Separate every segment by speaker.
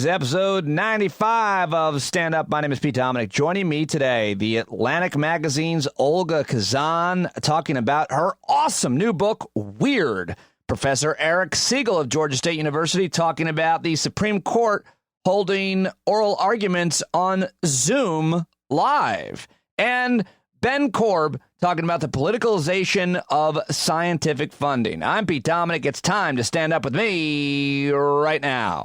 Speaker 1: episode 95 of Stand Up. My name is Pete Dominic. Joining me today, the Atlantic Magazine's Olga Khazan, talking about her awesome new book, Weird. Professor Eric Segall of Georgia State University talking about the Supreme Court holding oral arguments on Zoom Live. And Ben Corb talking about the politicalization of scientific funding. I'm Pete Dominic. It's time to stand up with me right now.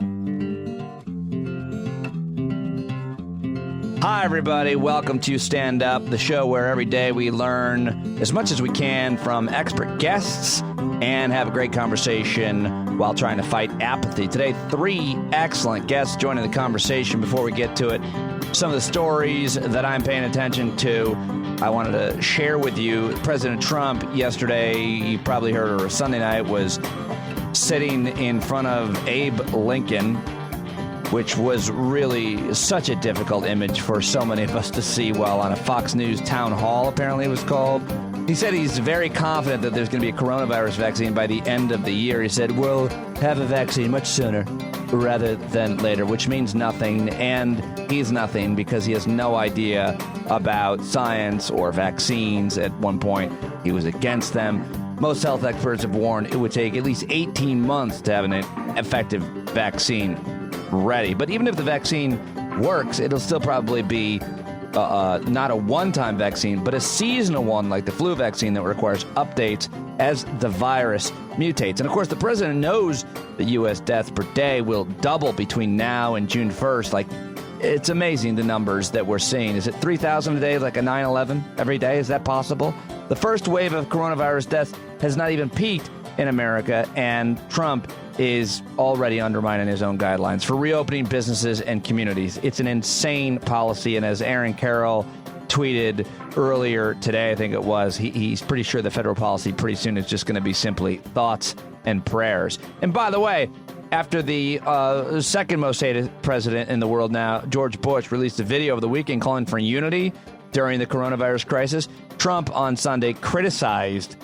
Speaker 1: Hi, everybody. Welcome to Stand Up, the show where every day we learn as much as we can from expert guests and have a great conversation while trying to fight apathy. Today, 3 excellent guests joining the conversation. Before we get to it, some of the stories that I'm paying attention to, I wanted to share with you. President Trump yesterday, you probably heard, or Sunday night, was sitting in front of Abe Lincoln, which was really such a difficult image for so many of us to see while on a Fox News town hall, apparently it was called. He said he's very confident that there's going to be a coronavirus vaccine by the end of the year. He said, we'll have a vaccine much sooner rather than later, which means nothing. And he's nothing because he has no idea about science or vaccines. At one point, he was against them. Most health experts have warned it would take at least 18 months to have an effective vaccine ready. But even if the vaccine works, it'll still probably be not a one-time vaccine, but a seasonal one like the flu vaccine that requires updates as the virus mutates. And of course, the president knows the U.S. deaths per day will double between now and June 1st. Like, it's amazing the numbers that we're seeing. Is it 3,000 a day, like a 9/11 every day? Is that possible? The first wave of coronavirus deaths has not even peaked in America, and Trump is already undermining his own guidelines for reopening businesses and communities. It's an insane policy, and as Aaron Carroll tweeted earlier today, I think it was, he's pretty sure the federal policy pretty soon is just going to be simply thoughts and prayers. And by the way, after the second most hated president in the world now, George Bush, released a video over the weekend calling for unity during the coronavirus crisis, Trump on Sunday criticized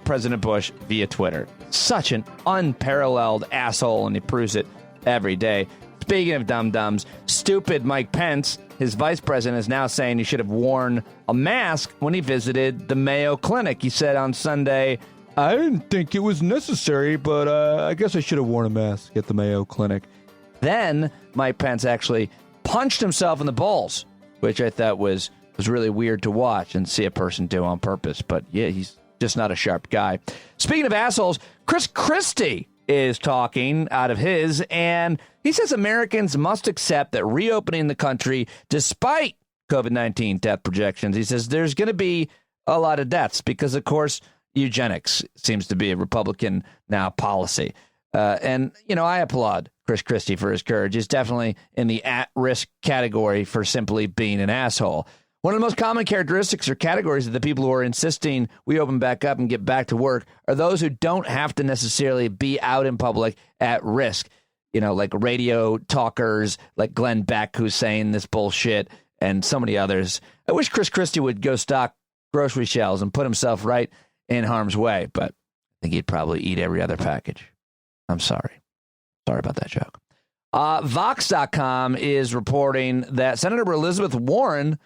Speaker 1: President Bush via Twitter. Such an unparalleled asshole, and he proves it every day. Speaking of dum-dums, stupid Mike Pence, his vice president, is now saying he should have worn a mask when he visited the Mayo Clinic. He said on Sunday, I didn't think it was necessary, but I guess I should have worn a mask at the Mayo Clinic. Then Mike Pence actually punched himself in the balls, which I thought was really weird to watch and see a person do on purpose. But yeah, he's just not a sharp guy. Speaking of assholes, Chris Christie is talking out of his, and he says Americans must accept that reopening the country, despite COVID-19 death projections, he says there's going to be a lot of deaths because, of course, eugenics seems to be a Republican now policy. And, you know, I applaud Chris Christie for his courage. He's definitely in the at-risk category for simply being an asshole. One of the most common characteristics or categories of the people who are insisting we open back up and get back to work are those who don't have to necessarily be out in public at risk. You know, like radio talkers, like Glenn Beck, who's saying this bullshit, and so many others. I wish Chris Christie would go stock grocery shelves and put himself right in harm's way, but I think he'd probably eat every other package. I'm sorry. Sorry about that joke. Vox.com is reporting that Senator Elizabeth Warren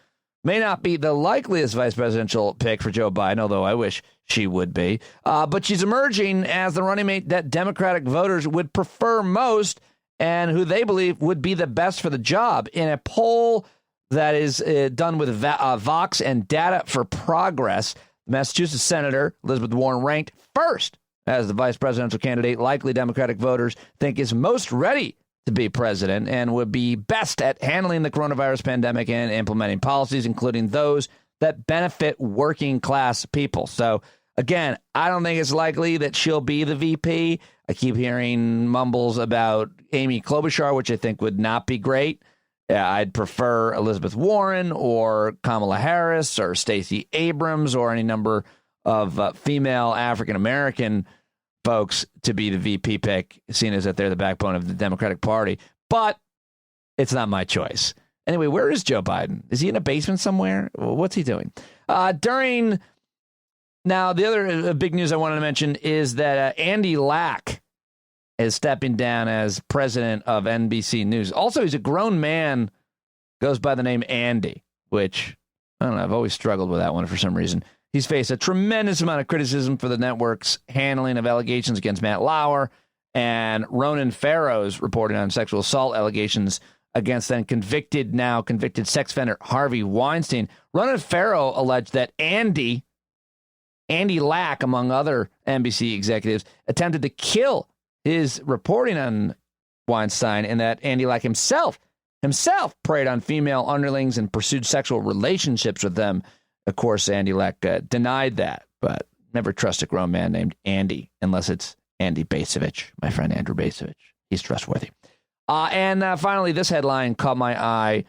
Speaker 1: may not be the likeliest vice presidential pick for Joe Biden, although I wish she would be. But she's emerging as the running mate that Democratic voters would prefer most and who they believe would be the best for the job. In a poll that is done with Vox and Data for Progress, Massachusetts Senator Elizabeth Warren ranked first as the vice presidential candidate likely Democratic voters think is most ready to be president and would be best at handling the coronavirus pandemic and implementing policies, including those that benefit working class people. So, again, I don't think it's likely that she'll be the VP. I keep hearing mumbles about Amy Klobuchar, which I think would not be great. I'd prefer Elizabeth Warren or Kamala Harris or Stacey Abrams or any number of female African-American folks to be the VP pick, seeing as that they're the backbone of the Democratic Party. But it's not my choice. Anyway, where is Joe Biden? Is he in a basement somewhere? What's he doing? Now, the other big news I wanted to mention is that Andy Lack is stepping down as president of NBC News. Also, he's a grown man, goes by the name Andy, which, I don't know, I've always struggled with that one for some reason. He's faced a tremendous amount of criticism for the network's handling of allegations against Matt Lauer, and Ronan Farrow's reporting on sexual assault allegations against then convicted sex offender Harvey Weinstein. Ronan Farrow alleged that Andy Lack, among other NBC executives, attempted to kill his reporting on Weinstein, and that Andy Lack himself preyed on female underlings and pursued sexual relationships with them. Of course, Andy Lack denied that, but never trust a grown man named Andy unless it's Andy Bacevich, my friend Andrew Bacevich. He's trustworthy. And finally, this headline caught my eye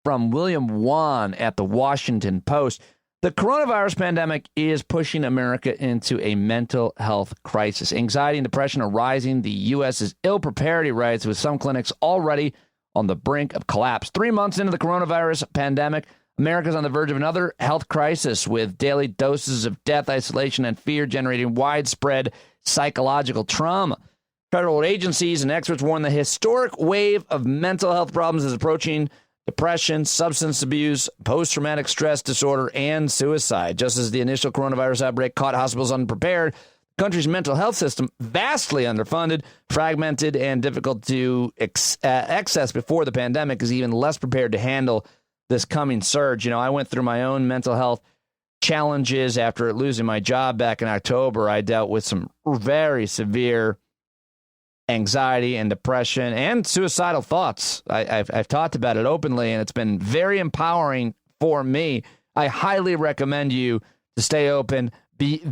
Speaker 1: from William Wan at the Washington Post. The coronavirus pandemic is pushing America into a mental health crisis. Anxiety and depression are rising. The U.S. is ill-prepared, he writes, with some clinics already on the brink of collapse. 3 months into the coronavirus pandemic, America's on the verge of another health crisis, with daily doses of death, isolation, and fear generating widespread psychological trauma. Federal agencies and experts warn the historic wave of mental health problems is approaching: depression, substance abuse, post-traumatic stress disorder, and suicide. Just as the initial coronavirus outbreak caught hospitals unprepared, the country's mental health system, vastly underfunded, fragmented, and difficult to access before the pandemic, is even less prepared to handle this coming surge. I went through my own mental health challenges after losing my job back in October. I dealt with some very severe anxiety and depression and suicidal thoughts. I've talked about it openly, and it's been very empowering for me. I highly recommend you to stay open, be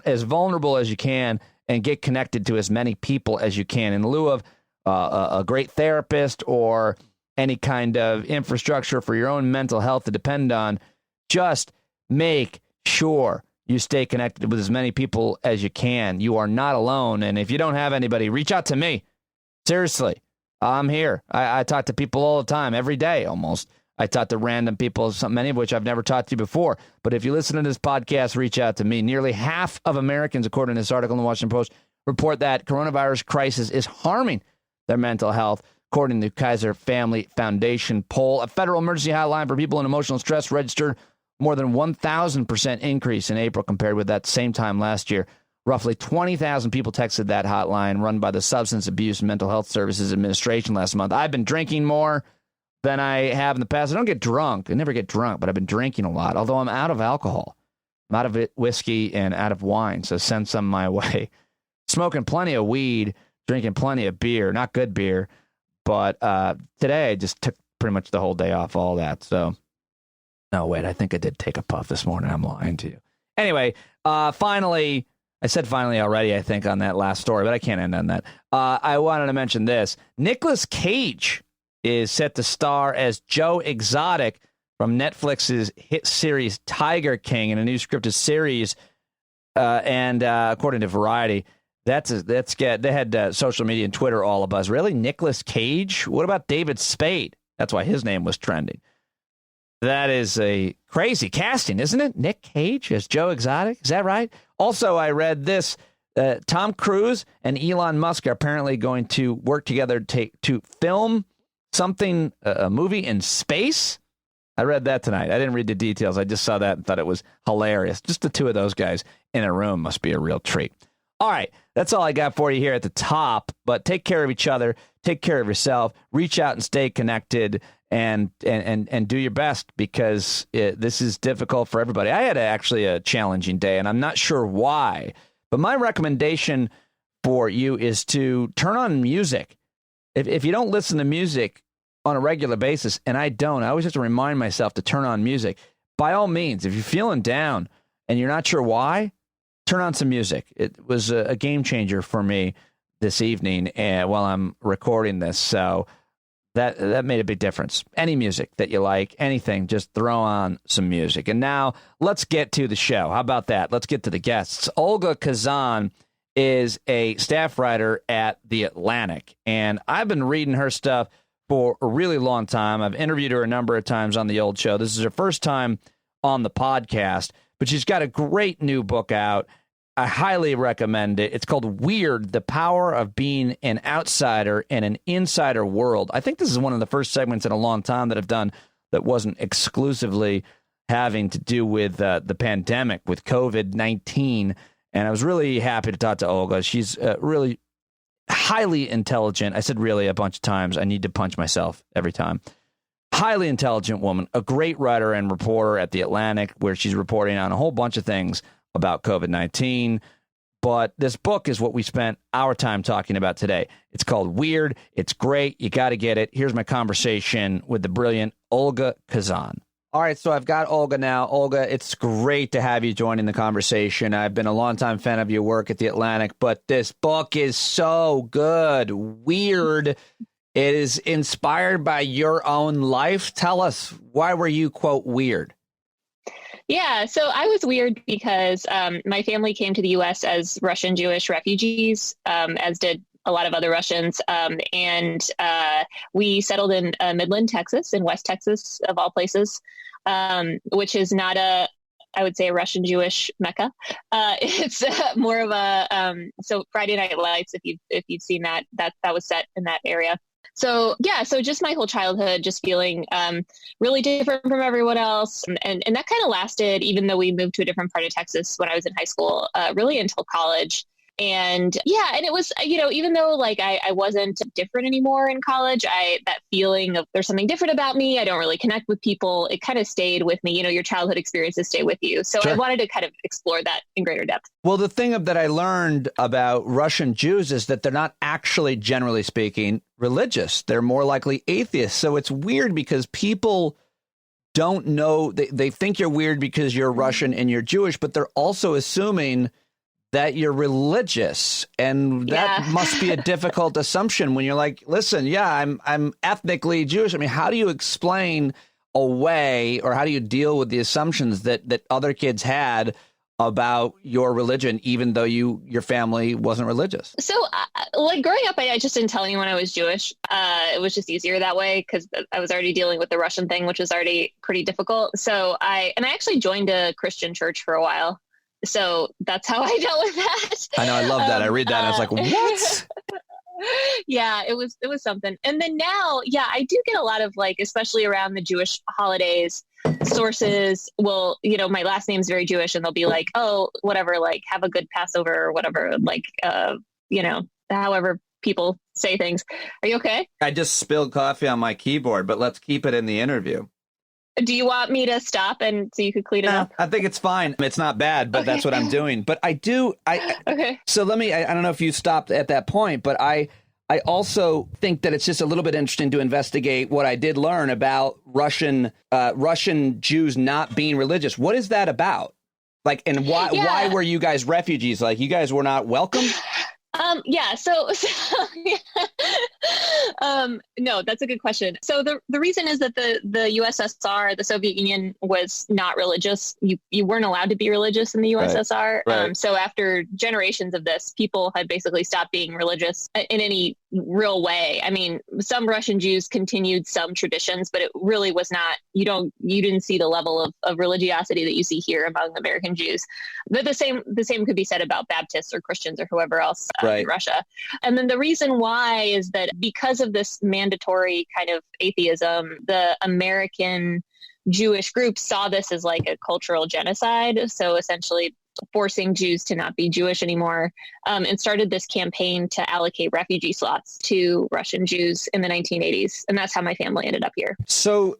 Speaker 1: as vulnerable as you can, and get connected to as many people as you can. In lieu of a great therapist or any kind of infrastructure for your own mental health to depend on, just make sure you stay connected with as many people as you can. You are not alone. And if you don't have anybody, reach out to me. Seriously, I'm here. I talk to people all the time, every day almost. I talk to random people, many of which I've never talked to before. But if you listen to this podcast, reach out to me. Nearly half of Americans, according to this article in the Washington Post, report that coronavirus crisis is harming their mental health, according to the Kaiser Family Foundation poll. A federal emergency hotline for people in emotional stress registered more than 1,000% increase in April compared with that same time last year. Roughly 20,000 people texted that hotline, run by the Substance Abuse and Mental Health Services Administration last month. I've been drinking more than I have in the past. I don't get drunk. I never get drunk, but I've been drinking a lot, although I'm out of alcohol. I'm out of whiskey and out of wine, so send some my way. Smoking plenty of weed, drinking plenty of beer, not good beer, but today I just took pretty much the whole day off all that, so... No, wait, I think I did take a puff this morning. I'm lying to you. Anyway, finally, I said finally already, I think, on that last story, but I can't end on that. I wanted to mention this. Nicolas Cage is set to star as Joe Exotic from Netflix's hit series Tiger King in a new scripted series. And according to Variety, they had social media and Twitter all abuzz. Really? Nicolas Cage? What about David Spade? That's why his name was trending. That is a crazy casting, isn't it? Nick Cage as Joe Exotic. Is that right? Also, I read this. Tom Cruise and Elon Musk are apparently going to work together to film something, a movie in space. I read that tonight. I didn't read the details. I just saw that and thought it was hilarious. Just the two of those guys in a room must be a real treat. All right, that's all I got for you here at the top. But take care of each other. Take care of yourself. Reach out and stay connected. And do your best, because this is difficult for everybody. I had actually a challenging day, and I'm not sure why. But my recommendation for you is to turn on music. If you don't listen to music on a regular basis, and I always have to remind myself to turn on music. By all means, if you're feeling down and you're not sure why, turn on some music. It was a game changer for me this evening while I'm recording this. So that made a big difference. Any music that you like, anything, just throw on some music. And now let's get to the show. How about that? Let's get to the guests. Olga Khazan is a staff writer at The Atlantic, and I've been reading her stuff for a really long time. I've interviewed her a number of times on the old show. This is her first time on the podcast, but she's got a great new book out, I highly recommend it. It's called Weird, The Power of Being an Outsider in an Insider World. I think this is one of the first segments in a long time that I've done that wasn't exclusively having to do with the pandemic, with COVID-19. And I was really happy to talk to Olga. She's really highly intelligent. I said really a bunch of times. I need to punch myself every time. Highly intelligent woman, a great writer and reporter at The Atlantic, where she's reporting on a whole bunch of things about COVID-19. But this book is what we spent our time talking about today. It's called Weird. It's great. You got to get it. Here's my conversation with the brilliant Olga Kazan. All right, so I've got Olga now. Olga, it's great to have you joining the conversation. I've been a longtime fan of your work at The Atlantic, but this book is so good. Weird. It is inspired by your own life. Tell us, why were you, quote, weird?
Speaker 2: Yeah, so I was weird because my family came to the U.S. as Russian Jewish refugees, as did a lot of other Russians. And we settled in Midland, Texas, in West Texas, of all places, which is not I would say, a Russian Jewish Mecca. It's more of so Friday Night Lights, if you've seen that was set in that area. So just my whole childhood, just feeling really different from everyone else. And that kind of lasted, even though we moved to a different part of Texas when I was in high school, really until college. And and it was, even though like I wasn't different anymore in college, that feeling of there's something different about me, I don't really connect with people, it kind of stayed with me. Your childhood experiences stay with you. So sure. I wanted to kind of explore that in greater depth.
Speaker 1: Well, the thing that I learned about Russian Jews is that they're not actually, generally speaking, religious. They're more likely atheists. So it's weird because people don't know. They think you're weird because you're Russian and you're Jewish, but they're also assuming that you're religious, and that must be a difficult assumption when you're like, listen, I'm ethnically Jewish. I mean, how do you explain away, or how do you deal with the assumptions that other kids had about your religion, even though your family wasn't religious?
Speaker 2: So like growing up, I just didn't tell anyone I was Jewish. It was just easier that way because I was already dealing with the Russian thing, which was already pretty difficult. So I actually joined a Christian church for a while. So that's how I dealt with that.
Speaker 1: I know. I love that. I read that and I was like, what?
Speaker 2: Yeah, it was something. And then now, I do get a lot of like, especially around the Jewish holidays, sources will, my last name's very Jewish and they'll be like, oh, whatever, like have a good Passover or whatever, like, however people say things. Are you okay?
Speaker 1: I just spilled coffee on my keyboard, but let's keep it in the interview.
Speaker 2: Do you want me to stop and so you could clean it up?
Speaker 1: I think it's fine. It's not bad, but that's what I'm doing. But okay. So I don't know if you stopped at that point, but I also think that it's just a little bit interesting to investigate what I did learn about Russian Jews not being religious. What is that about? Like, and why were you guys refugees? Like, you guys were not welcome?
Speaker 2: No, that's a good question. So the reason is that the USSR, the Soviet Union, was not religious. You weren't allowed to be religious in the USSR.
Speaker 1: Right.
Speaker 2: So after generations of this, people had basically stopped being religious in any real way. I mean, some Russian Jews continued some traditions, but it really was not, you didn't see the level of religiosity that you see here among American Jews. But the same could be said about Baptists or Christians or whoever else in Russia. And then the reason why is that because of this mandatory kind of atheism, the American Jewish groups saw this as like a cultural genocide. So essentially forcing Jews to not be Jewish anymore, and started this campaign to allocate refugee slots to Russian Jews in the 1980s. And that's how my family ended up here.
Speaker 1: So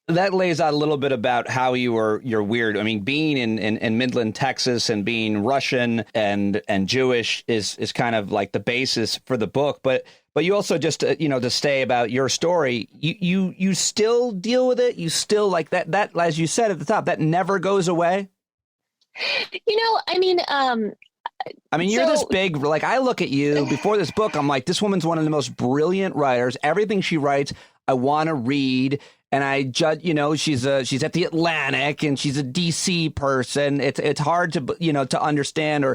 Speaker 1: that lays out a little bit about how you're weird. I mean, being in Midland, Texas, and being Russian and Jewish is kind of like the basis for the book. But you also just to stay about your story, you still deal with it. You still like that as you said at the top, that never goes away. You're this big, like, I look at you before this book, I'm like, this woman's one of the most brilliant writers. Everything she writes, I want to read. And I judge, she's at the Atlantic and she's a DC person. It's hard to, to understand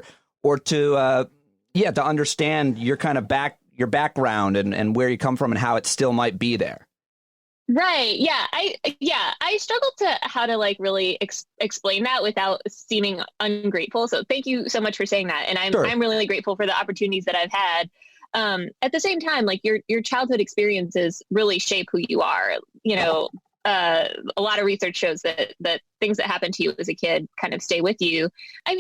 Speaker 1: or to understand your kind of your background and where you come from and how it still might be there.
Speaker 2: Right. I struggled to how to like really explain that without seeming ungrateful. So thank you so much for saying that. And
Speaker 1: Sure.
Speaker 2: I'm really grateful for the opportunities that I've had. At the same time, like your childhood experiences really shape who you are. A lot of research shows that things that happen to you as a kid kind of stay with you. I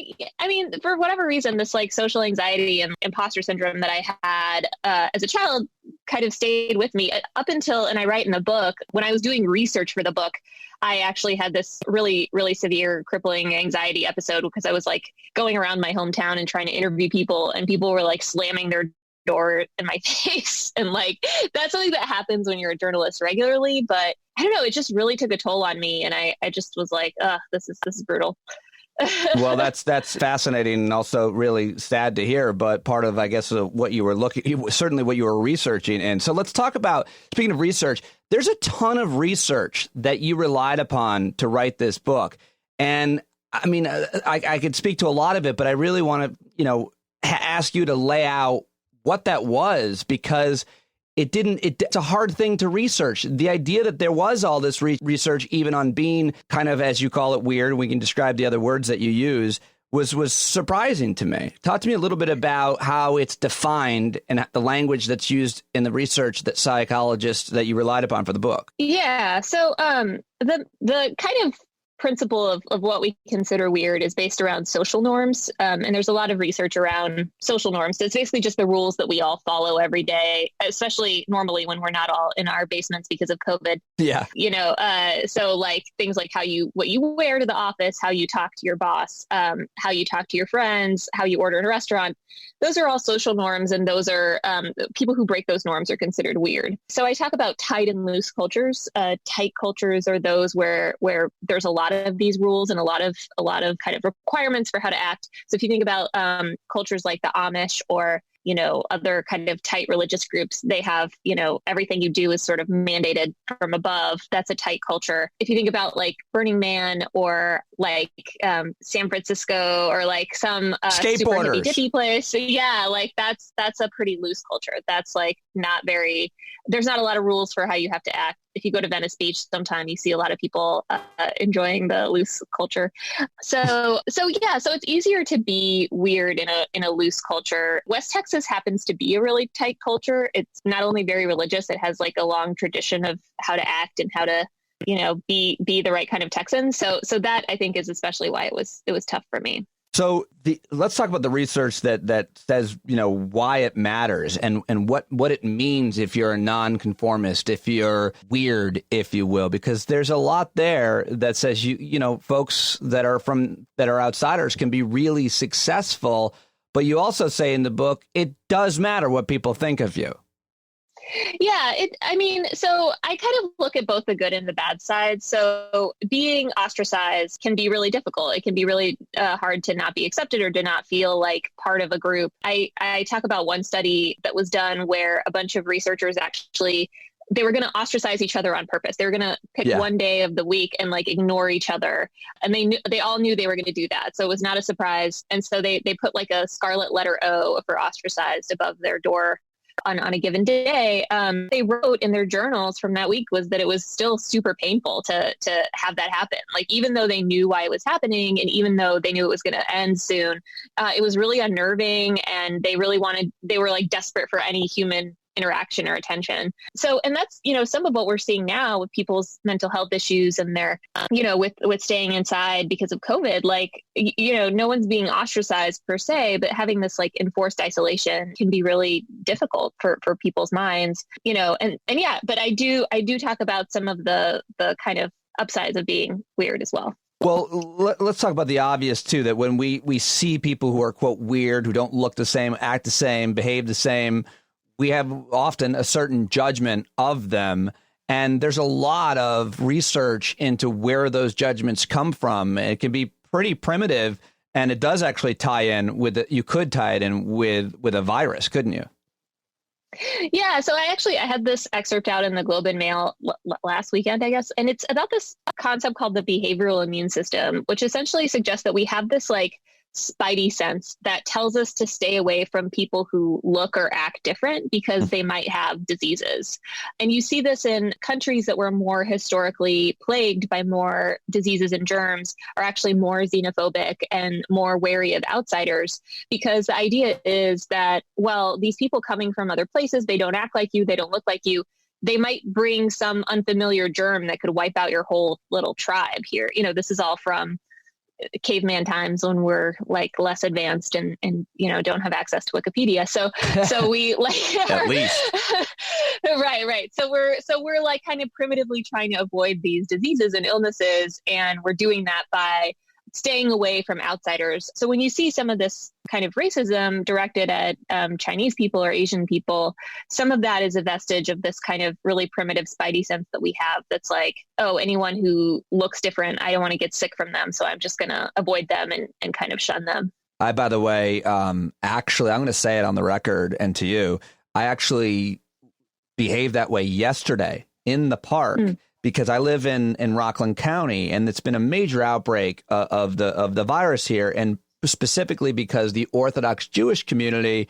Speaker 2: mean, for whatever reason, this like social anxiety and imposter syndrome that I had as a child kind of stayed with me up until, and I write in the book, when I was doing research for the book, I actually had this really, really severe crippling anxiety episode because I was like going around my hometown and trying to interview people, and people were like slamming their door in my face. And like, that's something that happens when you're a journalist regularly, but I don't know, it just really took a toll on me. And I just was like, this is brutal.
Speaker 1: Well, that's fascinating and also really sad to hear, but part of, I guess, what you were certainly what you were researching. And so let's talk about, speaking of research, there's a ton of research that you relied upon to write this book. And I mean, I could speak to a lot of it, but I really want to, ask you to lay out what that was, because it's a hard thing to research. The idea that there was all this research, even on being kind of, as you call it, weird, we can describe the other words that you use, was surprising to me. Talk to me a little bit about how it's defined and the language that's used in the research that psychologists that you relied upon for the book.
Speaker 2: Yeah. So the kind of principle of what we consider weird is based around social norms. And there's a lot of research around social norms. So it's basically just the rules that we all follow every day, especially normally when we're not all in our basements because of COVID.
Speaker 1: Yeah.
Speaker 2: So like things like what you wear to the office, how you talk to your boss, how you talk to your friends, how you order in a restaurant. Those are all social norms. And those are people who break those norms are considered weird. So I talk about tight and loose cultures. Tight cultures are those where there's a lot of these rules and a lot of kind of requirements for how to act. So if you think about cultures like the Amish or other kind of tight religious groups, they have, everything you do is sort of mandated from above. That's a tight culture. If you think about like Burning Man or like San Francisco or like some super hippy dippy place. So yeah, like that's a pretty loose culture. That's like there's not a lot of rules for how you have to act. If you go to Venice Beach, sometime you see a lot of people enjoying the loose culture. So it's easier to be weird in a loose culture. West Texas happens to be a really tight culture. It's not only very religious, it has like a long tradition of how to act and how to, be the right kind of Texan. So that I think is especially why it was tough for me.
Speaker 1: So let's talk about the research that says, why it matters and what it means if you're a nonconformist, if you're weird, if you will, because there's a lot there that says, folks that are outsiders can be really successful. But you also say in the book, it does matter what people think of you.
Speaker 2: Yeah, so I kind of look at both the good and the bad side. So being ostracized can be really difficult. It can be really hard to not be accepted or to not feel like part of a group. I talk about one study that was done where a bunch of researchers actually, they were going to ostracize each other on purpose. They were going to pick one day of the week and like ignore each other. And they all knew they were going to do that. So it was not a surprise. And so they put like a scarlet letter O for ostracized above their door on a given day. They wrote in their journals from that week was that it was still super painful to have that happen. Like, even though they knew why it was happening and even though they knew it was going to end soon, it was really unnerving, and they were like desperate for any human interaction or attention. So, and that's, some of what we're seeing now with people's mental health issues and their, with staying inside because of COVID, like, no one's being ostracized per se, but having this like enforced isolation can be really difficult for people's minds, but I do talk about some of the kind of upsides of being weird as well.
Speaker 1: Well, let's talk about the obvious, too, that when we see people who are, quote, weird, who don't look the same, act the same, behave the same, we have often a certain judgment of them. And there's a lot of research into where those judgments come from. It can be pretty primitive, and it does actually tie in you could tie it in with a virus, couldn't you?
Speaker 2: Yeah. So I had this excerpt out in the Globe and Mail last weekend, I guess. And it's about this concept called the behavioral immune system, which essentially suggests that we have this like spidey sense that tells us to stay away from people who look or act different because they might have diseases. And you see this in countries that were more historically plagued by more diseases and germs are actually more xenophobic and more wary of outsiders, because the idea is that, well, these people coming from other places, they don't act like you, they don't look like you. They might bring some unfamiliar germ that could wipe out your whole little tribe here. You know, this is all from caveman times when we're like less advanced and don't have access to Wikipedia. So we like
Speaker 1: at least
Speaker 2: right. So we're like kind of primitively trying to avoid these diseases and illnesses, and we're doing that by staying away from outsiders. So when you see some of this kind of racism directed at Chinese people or Asian people, some of that is a vestige of this kind of really primitive spidey sense that we have that's like, oh, anyone who looks different, I don't want to get sick from them, so I'm just going to avoid them and kind of shun them.
Speaker 1: By the way, actually, I'm going to say it on the record and to you, I actually behaved that way yesterday in the park. Because I live in Rockland County, and it's been a major outbreak of the virus here, and specifically because the Orthodox Jewish community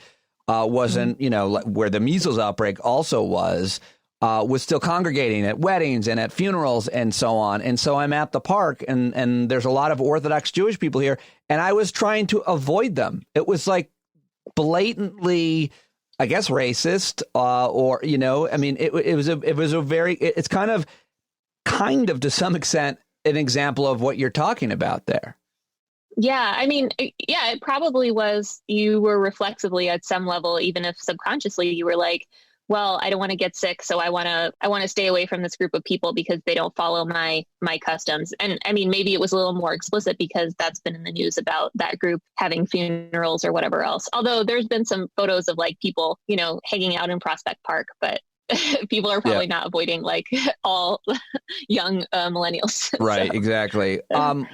Speaker 1: wasn't, where the measles outbreak also was still congregating at weddings and at funerals and so on. And so I'm at the park, and there's a lot of Orthodox Jewish people here, and I was trying to avoid them. It was like blatantly, I guess, racist, it's kind of to some extent an example of what you're talking about there.
Speaker 2: Yeah, I mean, it probably was. You were reflexively at some level, even if subconsciously, you were like, well, I don't want to get sick, so I want to stay away from this group of people because they don't follow my customs. And I mean, maybe it was a little more explicit because that's been in the news about that group having funerals or whatever else. Although there's been some photos of like people, hanging out in Prospect Park, but people are probably not avoiding like all young millennials.
Speaker 1: Right, exactly.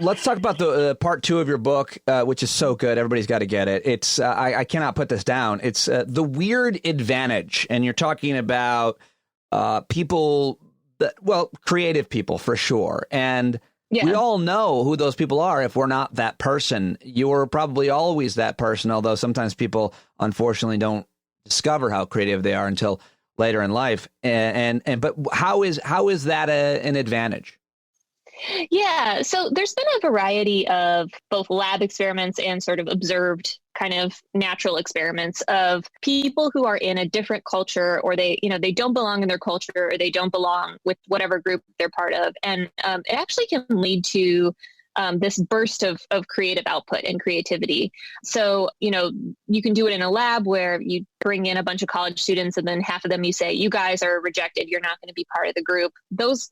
Speaker 1: Let's talk about the part 2 of your book, which is so good. Everybody's got to get it. It's I cannot put this down. It's The Weird Advantage. And you're talking about people, creative people for sure. And we all know who those people are if we're not that person. You're probably always that person, although sometimes people, unfortunately, don't discover how creative they are until later in life. But how is that an advantage?
Speaker 2: Yeah, so there's been a variety of both lab experiments and sort of observed kind of natural experiments of people who are in a different culture, or they don't belong in their culture, or they don't belong with whatever group they're part of. And it actually can lead to this burst of creative output and creativity. So, you can do it in a lab where you bring in a bunch of college students and then half of them you say, you guys are rejected, you're not going to be part of the group. Those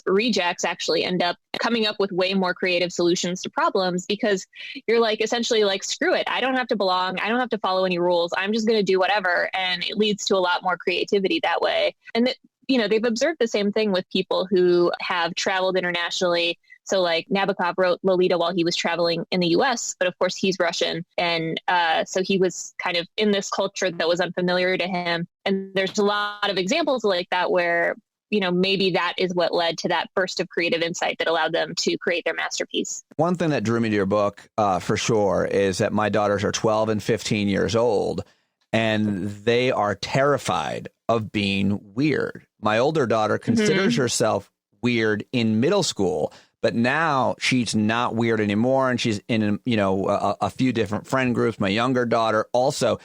Speaker 2: rejects actually end up coming up with way more creative solutions to problems, because you're like, essentially like, screw it, I don't have to belong, I don't have to follow any rules, I'm just going to do whatever. And it leads to a lot more creativity that way. And they've observed the same thing with people who have traveled internationally. So like Nabokov wrote Lolita while he was traveling in the US, but of course he's Russian. And so he was kind of in this culture that was unfamiliar to him. And there's a lot of examples like that where, maybe that is what led to that burst of creative insight that allowed them to create their masterpiece. One
Speaker 1: thing that drew me to your book for sure is that my daughters are 12 and 15 years old, and they are terrified of being weird. My older daughter considers herself weird in middle school, but now she's not weird anymore, and she's in, a few different friend groups. My younger daughter also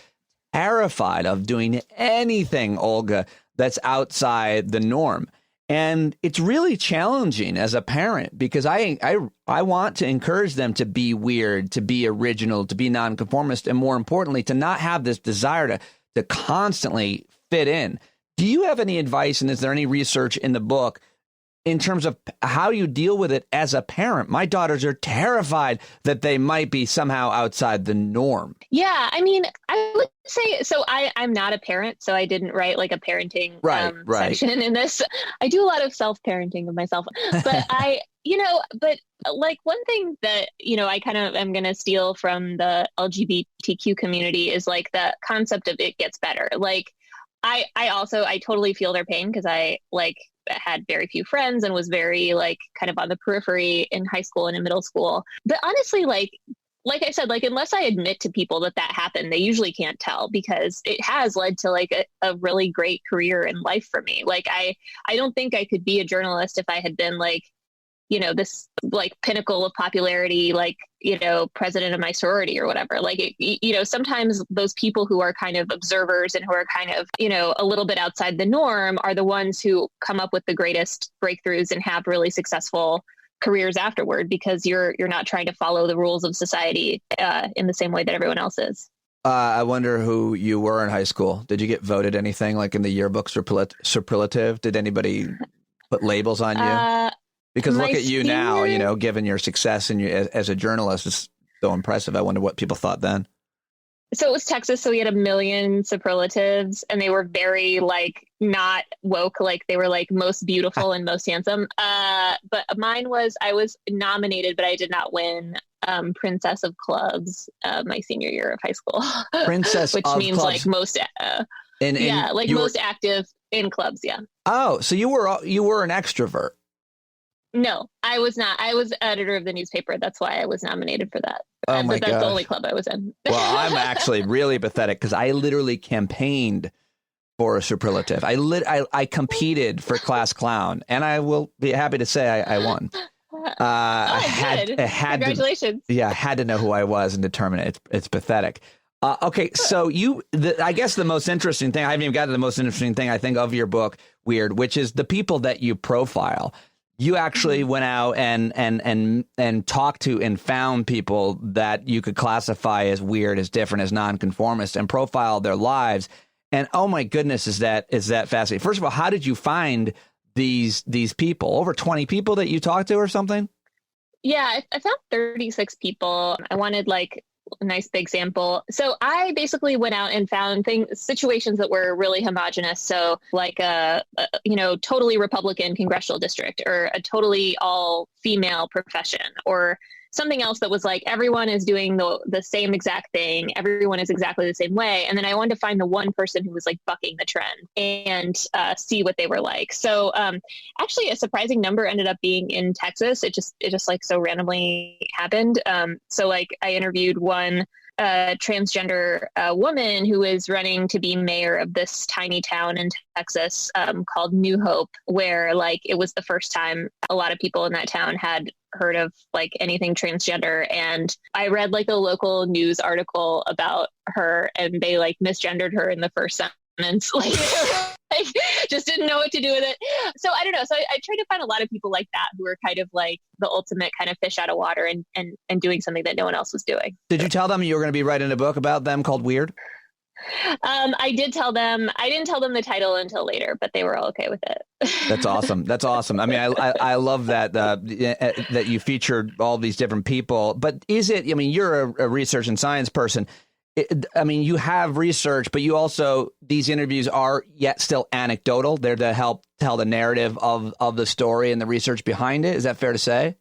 Speaker 1: terrified of doing anything, Olga, that's outside the norm. And it's really challenging as a parent, because I want to encourage them to be weird, to be original, to be nonconformist, and more importantly, to not have this desire to constantly fit in. Do you have any advice, and is there any research in the book in terms of how you deal with it as a parent? My daughters are terrified that they might be somehow outside the norm.
Speaker 2: Yeah, I mean, I would say, so I'm not a parent, so I didn't write like a parenting section in this. I do a lot of self-parenting of myself, but but like one thing that, I kind of am going to steal from the LGBTQ community is like the concept of it gets better. Like, I totally feel their pain, because I had very few friends and was very kind of on the periphery in high school and in middle school. But honestly, like I said, like, unless I admit to people that happened, they usually can't tell, because it has led to like a really great career in life for me. Like, I don't think I could be a journalist if I had been like, this like pinnacle of popularity, like, president of my sorority or whatever. Like, sometimes those people who are kind of observers and who are kind of, a little bit outside the norm are the ones who come up with the greatest breakthroughs and have really successful careers afterward, because you're not trying to follow the rules of society in the same way that everyone else is.
Speaker 1: I wonder who you were in high school. Did you get voted anything like in the yearbook superlative? Did anybody put labels on you? Because look at you now, given your success and you as a journalist, it's so impressive. I wonder what people thought then.
Speaker 2: So it was Texas, so we had 1 million superlatives, and they were very like not woke, like they were like most beautiful and most handsome. But mine was, I was nominated, but I did not win. Princess of Clubs, my senior year of high school.
Speaker 1: Princess
Speaker 2: which
Speaker 1: of
Speaker 2: means
Speaker 1: clubs.
Speaker 2: like most, most active in clubs. Yeah.
Speaker 1: Oh, so you were an extrovert.
Speaker 2: No, I was not. I was editor of the newspaper. That's why I was nominated for that.
Speaker 1: Oh my
Speaker 2: But that's the only club I was in.
Speaker 1: Well, I'm actually really pathetic because I literally campaigned for a superlative. I competed for class clown, and I will be happy to say I won. I had
Speaker 2: Congratulations.
Speaker 1: I had to know who I was and determine it. It's pathetic. Okay, so I guess the most interesting thing, I haven't even got to the most interesting thing I think of your book, Weird, which is the people that you profile. You actually went out and talked to and found people that you could classify as weird, as different, as nonconformist, and profile their lives. And oh my goodness, is that fascinating? First of all, how did you find these people? Over 20 people that you talked to or something?
Speaker 2: Yeah, I found 36 people. I wanted like a nice big sample. So I basically went out and found situations that were really homogenous. So like a totally Republican congressional district, or a totally all female profession, or something else that was like everyone is doing the same exact thing. Everyone is exactly the same way. And then I wanted to find the one person who was like bucking the trend and see what they were like. So actually a surprising number ended up being in Texas. It just like so randomly happened. So like I interviewed one transgender woman who is running to be mayor of this tiny town in Texas called New Hope, where like it was the first time a lot of people in that town had heard of like anything transgender. And I read like a local news article about her, and they like misgendered her in the first sentence. Like, like just didn't know what to do with it. So I don't know. So I tried to find a lot of people like that who were kind of like the ultimate kind of fish out of water and doing something that no one else was doing.
Speaker 1: Did you tell them you were going to be writing a book about them called Weird?
Speaker 2: I did tell them. I didn't tell them the title until later, but they were all okay with it.
Speaker 1: That's awesome. That's awesome. I mean, I love that that you featured all these different people. But is it? I mean, you're a research and science person. I mean, you have research, but you also, these interviews are yet still anecdotal. They're to help tell the narrative of the story and the research behind it. Is that fair to say?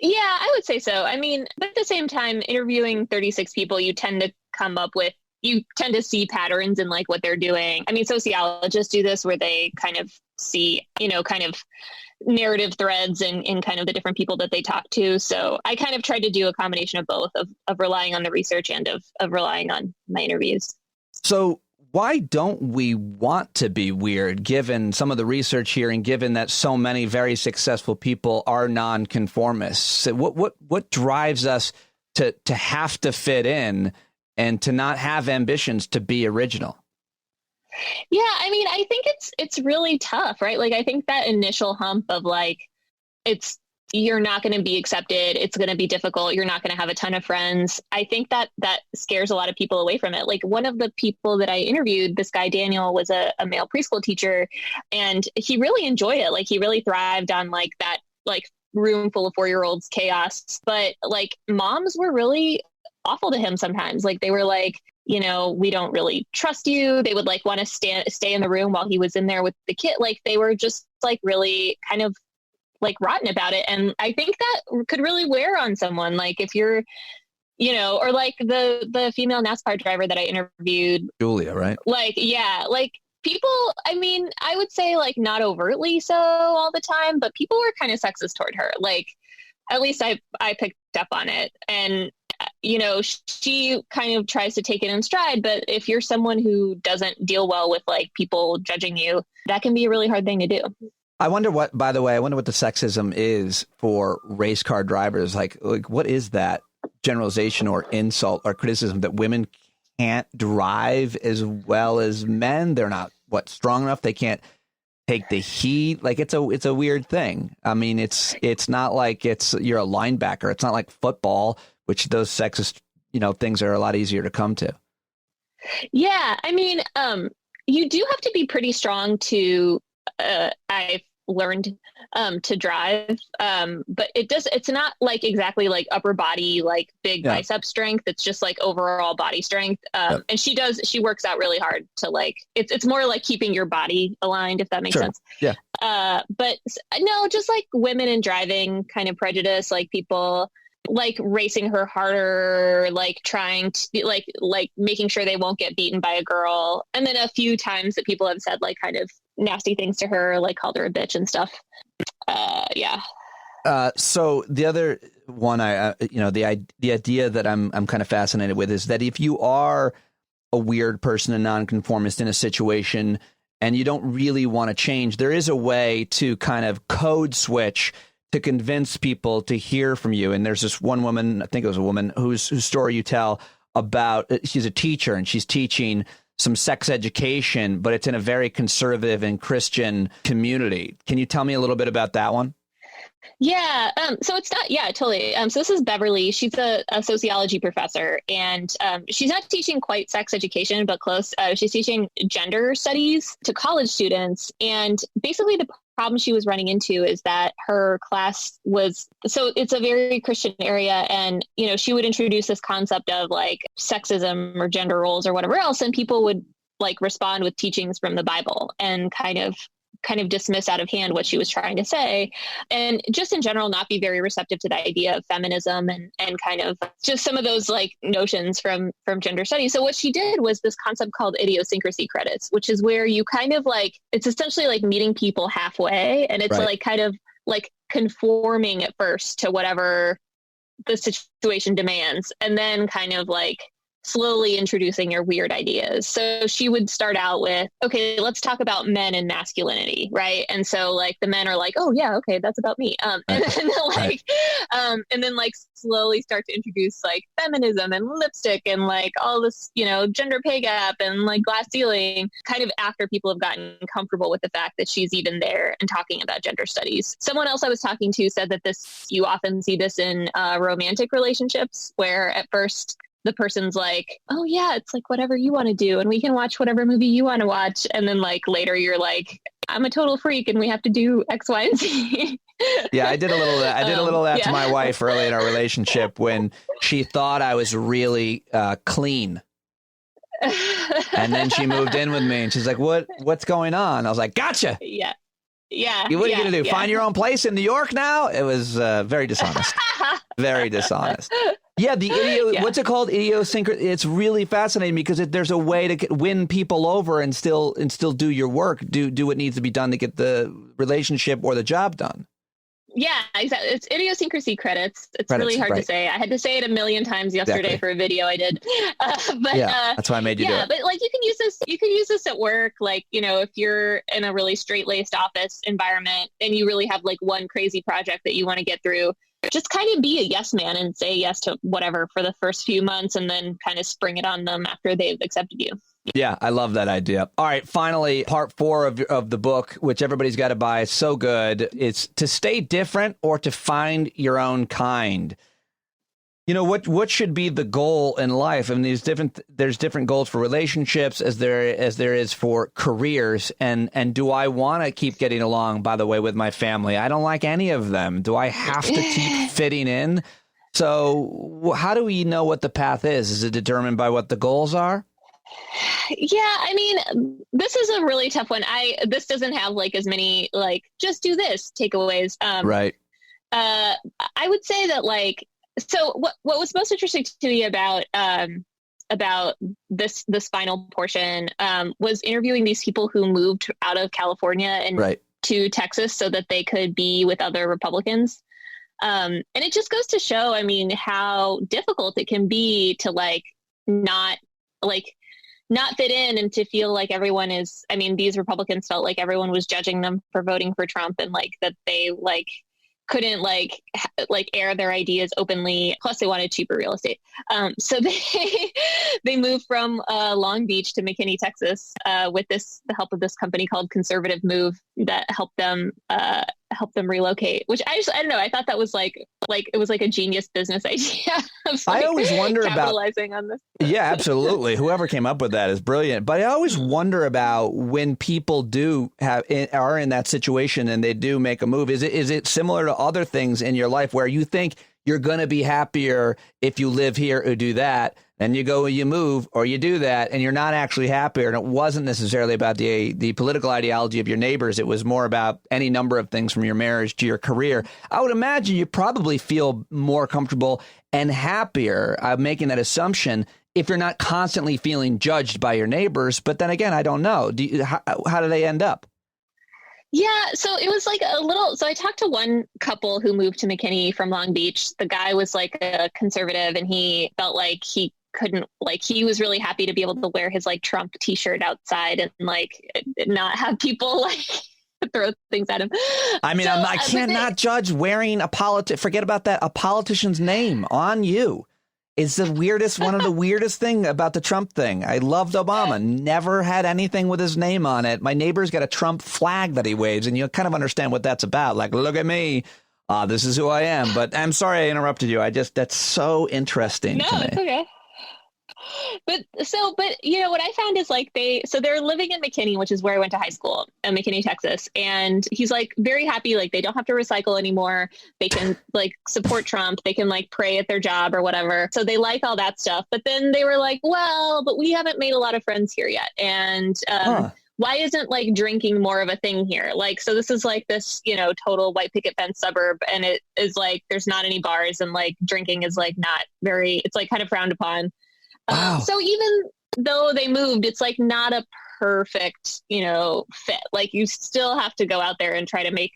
Speaker 2: Yeah, I would say so. I mean, but at the same time, interviewing 36 people, you tend to see patterns in like what they're doing. I mean, sociologists do this where they kind of see, kind of narrative threads in kind of the different people that they talk to. So I kind of tried to do a combination of both, of relying on the research and of relying on my interviews. So
Speaker 1: why don't we want to be weird, given some of the research here and given that so many very successful people are nonconformists? What drives us to have to fit in and to not have ambitions to be original?
Speaker 2: Yeah, I mean, I think it's really tough, right? Like, I think that initial hump of like, you're not going to be accepted. It's going to be difficult. You're not going to have a ton of friends. I think that scares a lot of people away from it. Like, one of the people that I interviewed, this guy, Daniel, was a male preschool teacher, and he really enjoyed it. Like, he really thrived on like that, like room full of 4-year-olds chaos. But like, moms were really awful to him sometimes. Like, they were like, we don't really trust you. They would like want to stay in the room while he was in there with the kid. Like, they were just like really kind of like rotten about it. And I think that could really wear on someone. Like, if you're, or like the female NASCAR driver that I interviewed,
Speaker 1: Julia, right? Like,
Speaker 2: yeah, like people, I mean, I would say like not overtly so all the time, but people were kind of sexist toward her. Like, at least I picked up on it. And she kind of tries to take it in stride. But if you're someone who doesn't deal well with like people judging you, that can be a really hard thing to do.
Speaker 1: I wonder what the sexism is for race car drivers. Like what is that generalization or insult or criticism that women can't drive as well as men? They're not strong enough. They can't take the heat. Like it's a weird thing. I mean, it's not like you're a linebacker. It's not like football, which those sexist, things are a lot easier to come to.
Speaker 2: Yeah. I mean, you do have to be pretty strong to, I've learned to drive, but it's not like exactly like upper body, like big bicep strength. It's just like overall body strength. And she works out really hard to like, it's more like keeping your body aligned, if that makes sense. Yeah. But no, just like women in driving kind of prejudice, like people like racing her harder, like trying to like making sure they won't get beaten by a girl. And then a few times that people have said like kind of nasty things to her, like called her a bitch and stuff.
Speaker 1: So the other one, the idea that I'm kind of fascinated with is that if you are a weird person, a nonconformist in a situation, and you don't really want to change, there is a way to kind of code switch to convince people to hear from you. And there's this one woman, I think it was a woman, whose story you tell about, she's a teacher and she's teaching some sex education, but it's in a very conservative and Christian community. Can you tell me a little bit about that one?
Speaker 2: Yeah. So it's not, yeah, totally. So this is Beverly. She's a sociology professor, and she's not teaching quite sex education, but close. She's teaching gender studies to college students. And basically the problem she was running into is that her class so it's a very Christian area. And, she would introduce this concept of like sexism or gender roles or whatever else. And people would like respond with teachings from the Bible and kind of dismiss out of hand what she was trying to say, and just in general not be very receptive to the idea of feminism and kind of just some of those like notions from gender studies. So what she did was this concept called idiosyncrasy credits, which is where you kind of like, it's essentially like meeting people halfway, and it's like kind of like conforming at first to whatever the situation demands, and then kind of like slowly introducing your weird ideas. So she would start out with, okay, let's talk about men and masculinity, right? And so like the men are like, oh yeah, okay, that's about me. And then like slowly start to introduce like feminism and lipstick and like all this, gender pay gap and like glass ceiling, kind of after people have gotten comfortable with the fact that she's even there and talking about gender studies. Someone else I was talking to said that you often see this in romantic relationships, where at first the person's like, oh yeah, it's like whatever you want to do, and we can watch whatever movie you want to watch. And then like later you're like, I'm a total freak and we have to do X, Y, and Z.
Speaker 1: Yeah, I did a little of that to my wife early in our relationship when she thought I was really clean. And then she moved in with me and she's like, what's going on? I was like, gotcha.
Speaker 2: Yeah.
Speaker 1: What are you going to do? Find your own place in New York now? It was very dishonest. Very dishonest. Yeah, what's it called? Idiosyncrasy. It's really fascinating because there's a way to win people over and still do your work, do what needs to be done to get the relationship or the job done.
Speaker 2: Yeah, exactly. It's idiosyncrasy credits. It's really hard to say. I had to say it a million times yesterday for a video I did. That's why I made you do it. But like you can use this at work. Like, if you're in a really straight-laced office environment and you really have like one crazy project that you want to get through, just kind of be a yes man and say yes to whatever for the first few months and then kind of spring it on them after they've accepted you.
Speaker 1: Yeah, I love that idea. All right, finally, part 4 of the book, which everybody's got to buy. It's so good. It's to stay different or to find your own kind. What should be the goal in life? I mean, there's different goals for relationships as there is for careers. And do I want to keep getting along, by the way, with my family? I don't like any of them. Do I have to keep fitting in? So how do we know what the path is? Is it determined by what the goals are?
Speaker 2: Yeah, I mean, this is a really tough one. This doesn't have like as many like just do this takeaways.
Speaker 1: Right.
Speaker 2: I would say that like, so what was most interesting to me about this final portion was interviewing these people who moved out of California and to Texas so that they could be with other Republicans. And it just goes to show, I mean, how difficult it can be to not fit in and to feel like everyone is, I mean, these Republicans felt like everyone was judging them for voting for Trump, and that they couldn't air their ideas openly. Plus they wanted cheaper real estate. So they moved from Long Beach to McKinney, Texas, with the help of this company called Conservative Move that helped them relocate, which I don't know. I thought that was it was a genius business idea.
Speaker 1: I always wonder
Speaker 2: capitalizing on this.
Speaker 1: Yeah, absolutely. Whoever came up with that is brilliant. But I always wonder about when people are in that situation and they do make a move. Is it similar to other things in your life where you think you're going to be happier if you live here or do that, and you go and you move or you do that and you're not actually happier? And it wasn't necessarily about the political ideology of your neighbors. It was more about any number of things, from your marriage to your career. I would imagine you probably feel more comfortable and happier. I'm making that assumption if you're not constantly feeling judged by your neighbors. But then again, I don't know. How do they end up?
Speaker 2: Yeah, so it was so I talked to one couple who moved to McKinney from Long Beach. The guy was a conservative, and he felt like he couldn't, he was really happy to be able to wear his Trump t-shirt outside and not have people throw things at him. I mean, I can't not judge wearing
Speaker 1: forget about that, a politician's name on you. It's the weirdest, one of the weirdest thing about the Trump thing. I loved Obama, never had anything with his name on it. My neighbor's got a Trump flag that he waves, and you kind of understand what that's about. Look at me. This is who I am. But I'm sorry I interrupted you. That's so interesting to me.
Speaker 2: No, it's okay. But what I found is they're living in McKinney, which is where I went to high school, in McKinney, Texas. And he's very happy, they don't have to recycle anymore. They can support Trump. They can pray at their job or whatever. So they like all that stuff. But then they were well, but we haven't made a lot of friends here yet. And why isn't drinking more of a thing here? So this is this, total white picket fence suburb. And it is there's not any bars, and drinking is not very, it's kind of frowned upon.
Speaker 1: Wow.
Speaker 2: So even though they moved, it's not a perfect, fit. You still have to go out there and try to make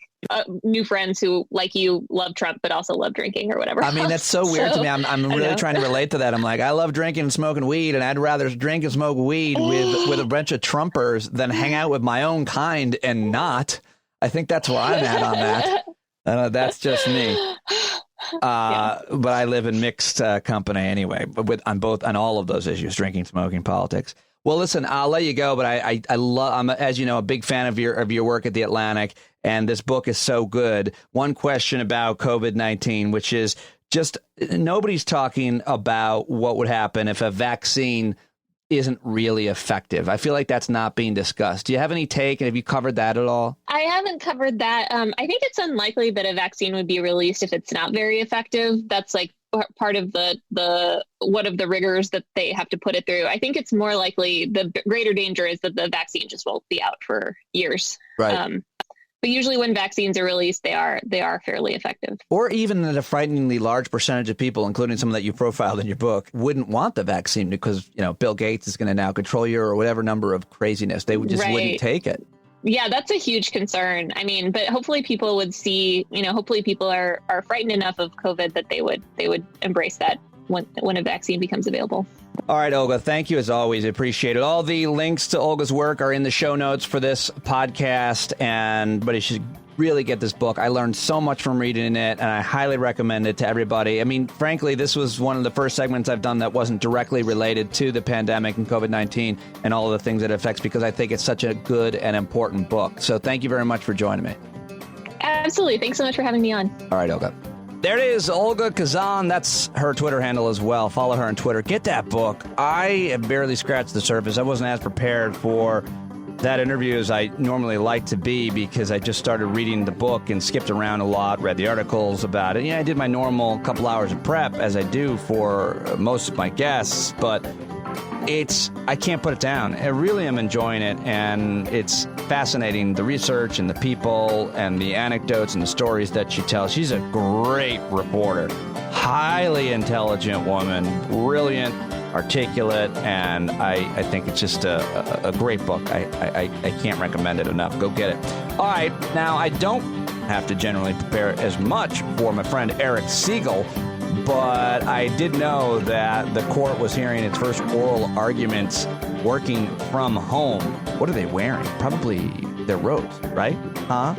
Speaker 2: new friends who, like you, love Trump, but also love drinking or whatever.
Speaker 1: I mean, that's so weird to me. I'm really trying to relate to that. I'm I love drinking and smoking weed, and I'd rather drink and smoke weed with a bunch of Trumpers than hang out with my own kind and not. I think that's where I'm at on that. That's just me. But I live in mixed company anyway, on all of those issues: drinking, smoking, politics. Well, listen, I'll let you go, but I'm, as you know, a big fan of your work at The Atlantic, and this book is so good. One question about COVID-19, which is just nobody's talking about what would happen if a vaccine isn't really effective. I feel like that's not being discussed. Do you have any take, and have you covered that at all?
Speaker 2: I haven't covered that. I think it's unlikely that a vaccine would be released if it's not very effective. That's part of the one of the rigors that they have to put it through. I think it's more likely the greater danger is that the vaccine just won't be out for years.
Speaker 1: Right.
Speaker 2: But usually when vaccines are released, they are fairly effective.
Speaker 1: Or even that a frighteningly large percentage of people, including some that you profiled in your book, wouldn't want the vaccine because, Bill Gates is going to now control you, or whatever number of craziness. They would just wouldn't take it.
Speaker 2: Yeah, that's a huge concern. I mean, but hopefully people would see, hopefully people are frightened enough of COVID that they would embrace that when a vaccine becomes available.
Speaker 1: All right, Olga, thank you as always. I appreciate it. All the links to Olga's work are in the show notes for this podcast, but you should really get this book. I learned so much from reading it, and I highly recommend it to everybody. I mean, frankly, this was one of the first segments I've done that wasn't directly related to the pandemic and COVID-19 and all of the things it affects, because I think it's such a good and important book. So thank you very much for joining me.
Speaker 2: Absolutely. Thanks so much for having me on.
Speaker 1: All right, Olga. There it is, Olga Kazan. That's her Twitter handle as well. Follow her on Twitter. Get that book. I have barely scratched the surface. I wasn't as prepared for that interview as I normally like to be, because I just started reading the book and skipped around a lot, read the articles about it. Yeah, I did my normal couple hours of prep, as I do for most of my guests, but I can't put it down. I really am enjoying it, and it's fascinating, the research and the people and the anecdotes and the stories that she tells. She's a great reporter, highly intelligent woman, brilliant, articulate, and I think it's just a great book. I can't recommend it enough. Go get it. All right, now I don't have to generally prepare as much for my friend Eric Segall, but I did know that the court was hearing its first oral arguments working from home. What are they wearing? Probably their robes, right? Huh?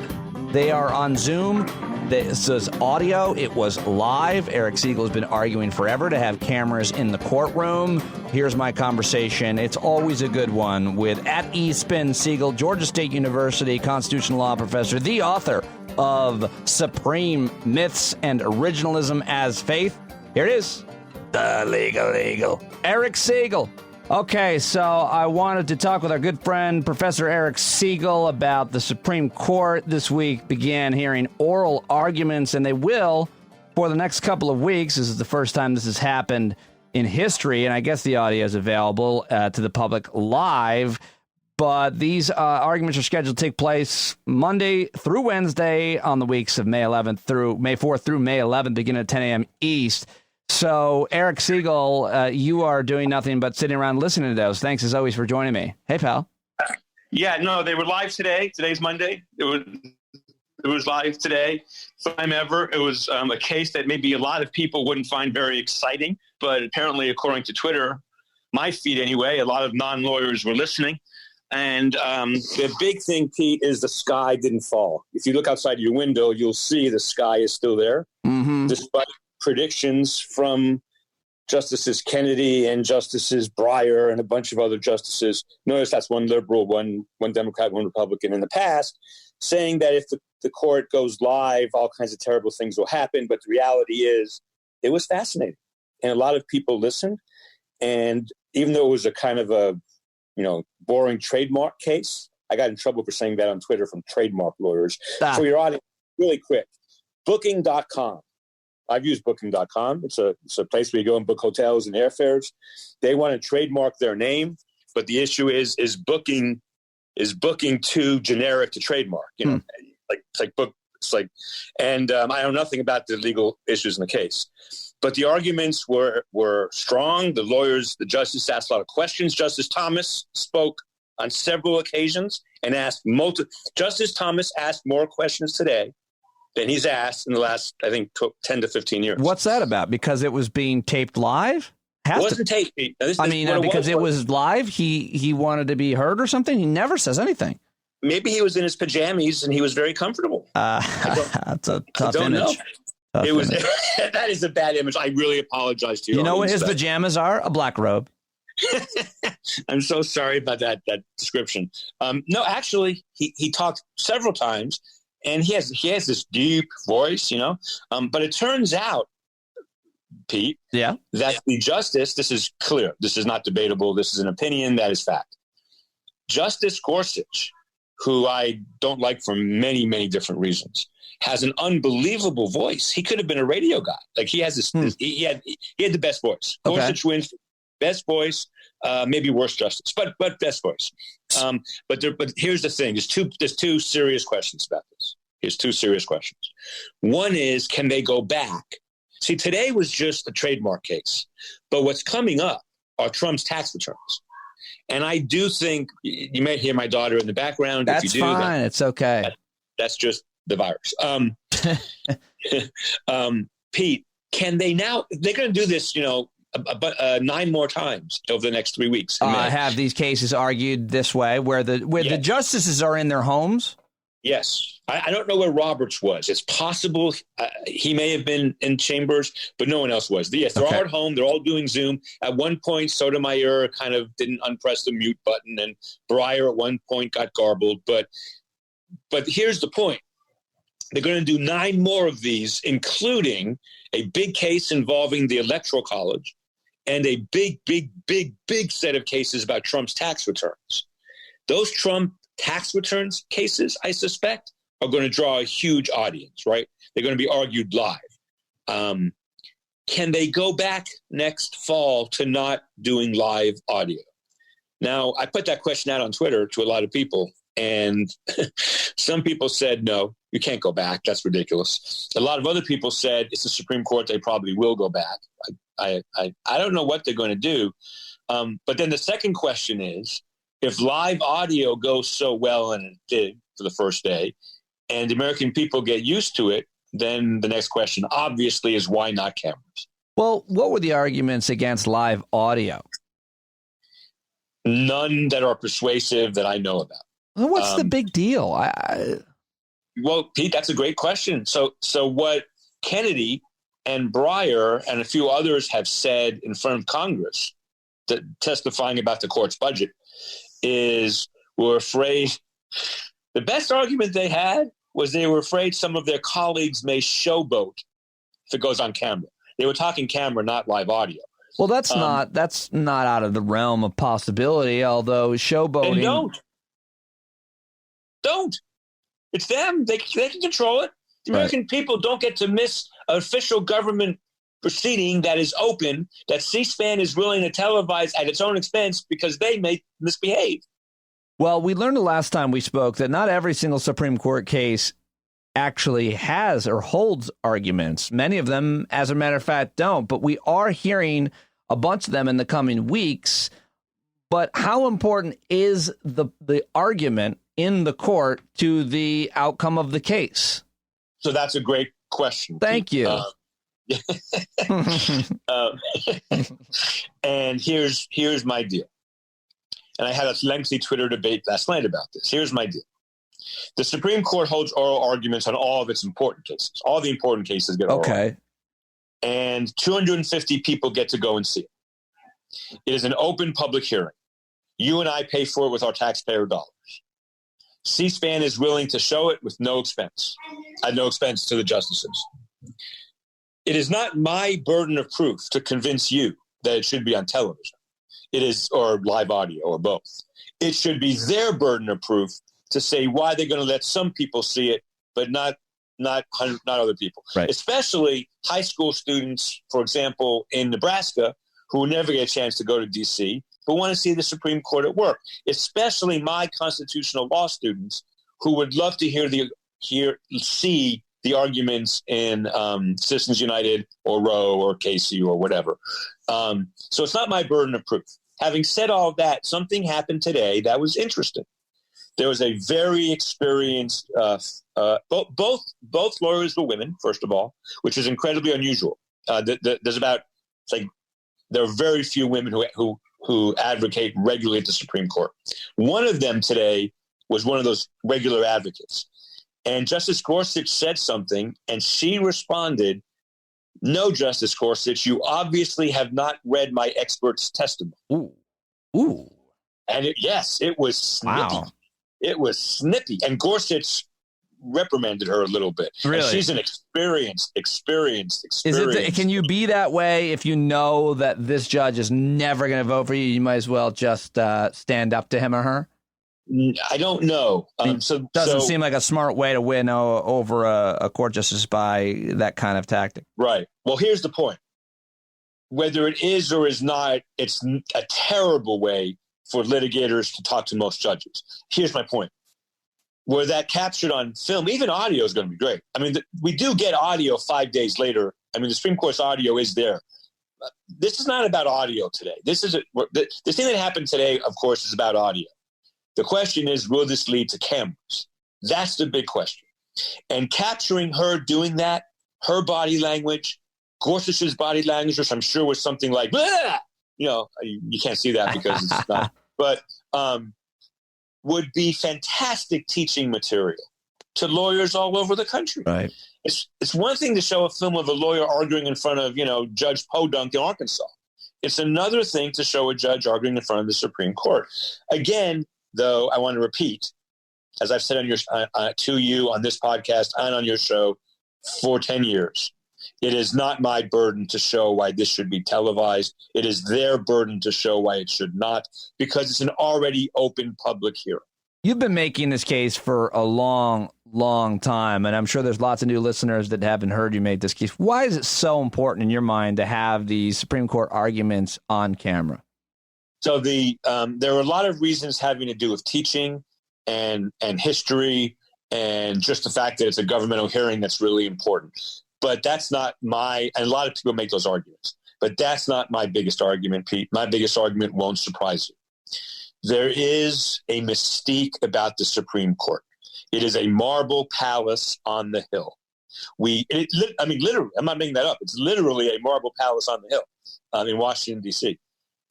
Speaker 1: They are on Zoom. This is audio. It was live. Eric Segall has been arguing forever to have cameras in the courtroom. Here's my conversation. It's always a good one with @eSpin Segall, Georgia State University constitutional law professor, the author of Supreme Myths and Originalism as Faith. Here it is. The legal. Eric Segall. Okay, so I wanted to talk with our good friend, Professor Eric Segall, about the Supreme Court this week began hearing oral arguments, and they will for the next couple of weeks. This is the first time this has happened in history, and I guess the audio is available to the public live. But these arguments are scheduled to take place Monday through Wednesday on the weeks of May 11th through May 4th through May 11th, beginning at 10 a.m. East. So, Eric Segall, you are doing nothing but sitting around listening to those. Thanks, as always, for joining me. Hey, pal.
Speaker 3: Yeah, no, they were live today. Today's Monday. It was live today. First time ever. It was a case that maybe a lot of people wouldn't find very exciting, but apparently, according to Twitter, my feed anyway, a lot of non-lawyers were listening. And the big thing, Pete, is the sky didn't fall. If you look outside your window, you'll see the sky is still there, despite predictions from Justices Kennedy and Justices Breyer and a bunch of other justices. Notice that's one liberal, one Democrat, one Republican in the past, saying that if the court goes live, all kinds of terrible things will happen. But the reality is it was fascinating. And a lot of people listened. And even though it was a kind of a, boring trademark case, I got in trouble for saying that on Twitter from trademark lawyers. For your audience, really quick, Booking.com. I've used Booking.com. It's a place where you go and book hotels and airfares. They want to trademark their name, but the issue is booking too generic to trademark? I know nothing about the legal issues in the case, but the arguments were strong. The justice asked a lot of questions. Justice Thomas spoke on several occasions and asked Justice Thomas asked more questions today than he's asked in the last, I think, 10 to 15 years.
Speaker 1: What's that about? Because it was being taped live?
Speaker 3: It wasn't taped.
Speaker 1: Because it was live, he wanted to be heard or something? He never says anything.
Speaker 3: Maybe he was in his pajamas and he was very comfortable.
Speaker 1: That's a tough image.
Speaker 3: That is a bad image. I really apologize to you.
Speaker 1: You know what his pajamas are? A black robe.
Speaker 3: I'm so sorry about that description. No, actually, he talked several times. And he has this deep voice, but it turns out, Pete, that the justice, this is clear. This is not debatable. This is an opinion. That is fact. Justice Gorsuch, who I don't like for many, many different reasons, has an unbelievable voice. He could have been a radio guy. Like he has he had the best voice.
Speaker 1: Okay.
Speaker 3: Gorsuch wins best voice, maybe worst justice, but best voice. But here's the thing. There's two serious questions about this. Here's two serious questions. One is, can they go back? See, today was just a trademark case, but what's coming up are Trump's tax returns. And I do think you may hear my daughter in the background.
Speaker 1: That's
Speaker 3: if you do,
Speaker 1: fine. It's okay.
Speaker 3: That's just the virus. Pete, can they now? They're going to do this, 9 more times over the next 3 weeks.
Speaker 1: Have these cases argued this way, where the justices are in their homes?
Speaker 3: Yes. I don't know where Roberts was. It's possible he may have been in chambers, but no one else was. Yes, they're all at home. They're all doing Zoom. At one point, Sotomayor kind of didn't unpress the mute button, and Breyer at one point got garbled. But here's the point. They're going to do 9 more of these, including a big case involving the Electoral College and a big set of cases about Trump's tax returns. Those Trump tax returns cases, I suspect, are going to draw a huge audience, right? They're going to be argued live. Can they go back next fall to not doing live audio? Now, I put that question out on Twitter to a lot of people, and some people said, no, you can't go back. That's ridiculous. A lot of other people said it's the Supreme Court. They probably will go back. I don't know what they're going to do. But then the second question is, if live audio goes so well, and it did for the first day, and the American people get used to it, then the next question, obviously, is why not cameras?
Speaker 1: Well, what were the arguments against live audio?
Speaker 3: None that are persuasive that I know about.
Speaker 1: Well, what's the big deal?
Speaker 3: Well, Pete, that's a great question. So what Kennedy and Breyer and a few others have said in front of Congress, testifying about the court's budget, is we're afraid. The best argument they had was they were afraid some of their colleagues may showboat if it goes on camera. They were talking camera, not live audio.
Speaker 1: Well, that's not out of the realm of possibility, although showboating.
Speaker 3: And don't. It's them. They can control it. The American people don't get to miss an official government proceeding that is open, that C-SPAN is willing to televise at its own expense because they may misbehave.
Speaker 1: Well, we learned the last time we spoke that not every single Supreme Court case actually has or holds arguments. Many of them, as a matter of fact, don't. But we are hearing a bunch of them in the coming weeks. But how important is the argument in the court to the outcome of the case?
Speaker 3: So that's a great question.
Speaker 1: Thank you.
Speaker 3: And here's my deal. And I had a lengthy Twitter debate last night about this. Here's my deal. The Supreme Court holds oral arguments on all of its important cases. All the important cases get oral.
Speaker 1: Okay.
Speaker 3: And 250 people get to go and see it. It is an open public hearing. You and I pay for it with our taxpayer dollars. C-SPAN is willing to show it with no expense. At no expense to the justices. It is not my burden of proof to convince you that it should be on television. It is, or live audio, or both. It should be their burden of proof to say why they're going to let some people see it, but not other people.
Speaker 1: Right.
Speaker 3: Especially high school students, for example, in Nebraska, who will never get a chance to go to D.C., but want to see the Supreme Court at work. Especially my constitutional law students who would love to see the arguments in Citizens United or Roe or Casey or whatever. So it's not my burden of proof. Having said all of that, something happened today that was interesting. There was a very experienced, both lawyers were women, first of all, which is incredibly unusual. There are very few women who advocate regularly at the Supreme Court. One of them today was one of those regular advocates. And Justice Gorsuch said something, and she responded, "No, Justice Gorsuch, you obviously have not read my expert's testimony."
Speaker 1: Ooh.
Speaker 3: And it was snippy.
Speaker 1: Wow.
Speaker 3: It was snippy. And Gorsuch reprimanded her a little bit.
Speaker 1: Really?
Speaker 3: And she's an experienced.
Speaker 1: Can you be that way if you know that this judge is never going to vote for you? You might as well just stand up to him or her?
Speaker 3: I don't know.
Speaker 1: Doesn't seem like a smart way to win over a court justice by that kind of tactic.
Speaker 3: Right. Well, here's the point. Whether it is or is not, it's a terrible way for litigators to talk to most judges. Here's my point. Were that captured on film, even audio is going to be great. I mean, we do get audio 5 days later. I mean, the Supreme Court's audio is there. This is not about audio today. The thing that happened today, of course, is about audio. The question is, will this lead to cameras? That's the big question. And capturing her doing that, her body language, Gorsuch's body language, which I'm sure was something like, "Blah!" You can't see that because it's not, but would be fantastic teaching material to lawyers all over the country.
Speaker 1: Right.
Speaker 3: It's one thing to show a film of a lawyer arguing in front of, Judge Podunk in Arkansas. It's another thing to show a judge arguing in front of the Supreme Court. Again, though, I want to repeat, as I've said to you on this podcast and on your show for 10 years, it is not my burden to show why this should be televised. It is their burden to show why it should not, because it's an already open public hearing.
Speaker 1: You've been making this case for a long, long time, and I'm sure there's lots of new listeners that haven't heard you make this case. Why is it so important in your mind to have the Supreme Court arguments on camera?
Speaker 3: So there are a lot of reasons having to do with teaching and history and just the fact that it's a governmental hearing that's really important. But that's not and a lot of people make those arguments, but that's not my biggest argument, Pete. My biggest argument won't surprise you. There is a mystique about the Supreme Court.
Speaker 4: It is a marble palace on the hill. Literally, I'm not making that up. It's literally a marble palace on the hill in Washington, D.C.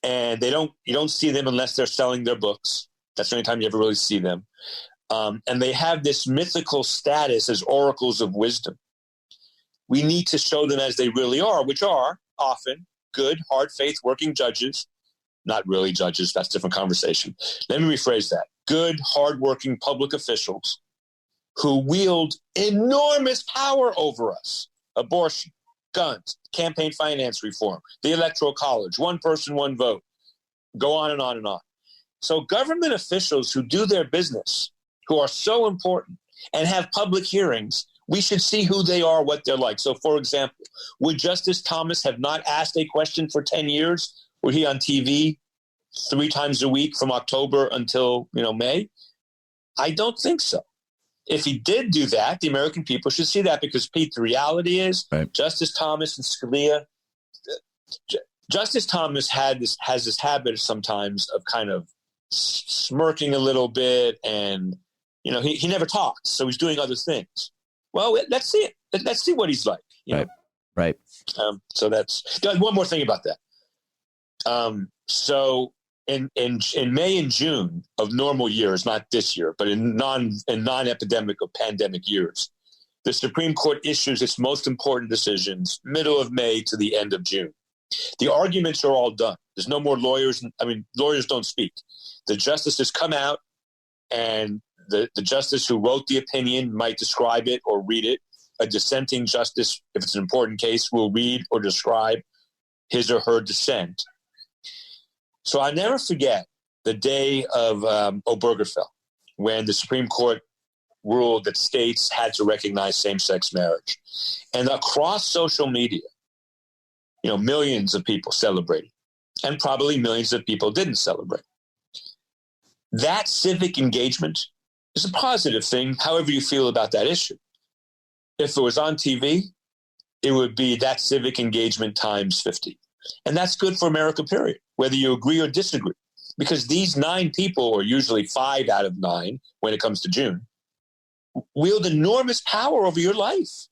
Speaker 4: And you don't see them unless they're selling their books. That's the only time you ever really see them. And they have this mythical status as oracles of wisdom. We need to show them as they really are, which are often good, hard faith working judges. Not really judges. That's a different conversation. Let me rephrase that. Good, hardworking public officials who wield enormous power over us. Abortion, guns, campaign finance reform, the Electoral College, one person, one vote. Go on and on and on. So government officials who do their business, who are so important and have public hearings, we should see who they are, what they're like. So, for example, would Justice Thomas have not asked a question for 10 years? Were he on TV 3 times a week from October until, May? I don't think so. If he did do that, the American people should see that because, Pete, the reality is Justice Thomas and Scalia, Justice Thomas has this habit sometimes of kind of smirking a little bit and, he never talks, so he's doing other things. Well, let's see it. Let's see what he's like.
Speaker 1: Right.
Speaker 4: So that's one more thing about that. So in May and June of normal years, not this year, but in non-epidemic or pandemic years, the Supreme Court issues its most important decisions middle of May to the end of June. The arguments are all done. There's no more lawyers. Lawyers don't speak. The justices come out, and the justice who wrote the opinion might describe it or read it. A dissenting justice, if it's an important case, will read or describe his or her dissent. So I never forget the day of Obergefell, when the Supreme Court ruled that states had to recognize same-sex marriage. And across social media, millions of people celebrated, and probably millions of people didn't celebrate. That civic engagement is a positive thing, however you feel about that issue. If it was on TV, it would be that civic engagement times 50. And that's good for America, period, whether you agree or disagree. Because these 9 people, or usually 5 out of 9 when it comes to June, wield enormous power over your life.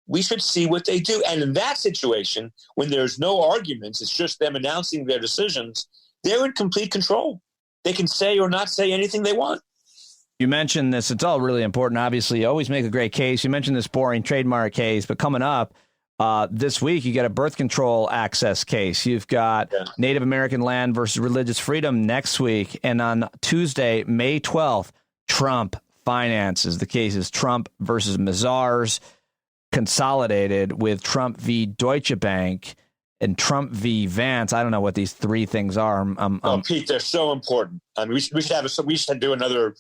Speaker 4: We should see what they do. And in that situation, when there's no arguments, it's just them announcing their decisions, they're in complete control. They can say or not say anything they want.
Speaker 1: You mentioned this. It's all really important. Obviously, you always make a great case. You mentioned this boring trademark case, but coming up this week, you get a birth control access case. You've got Native American land versus religious freedom next week. And on Tuesday, May 12th, Trump finances. The case is Trump versus Mazars, consolidated with Trump v. Deutsche Bank and Trump v. Vance. I don't know what these 3 things are.
Speaker 4: Pete, they're so important. We should do another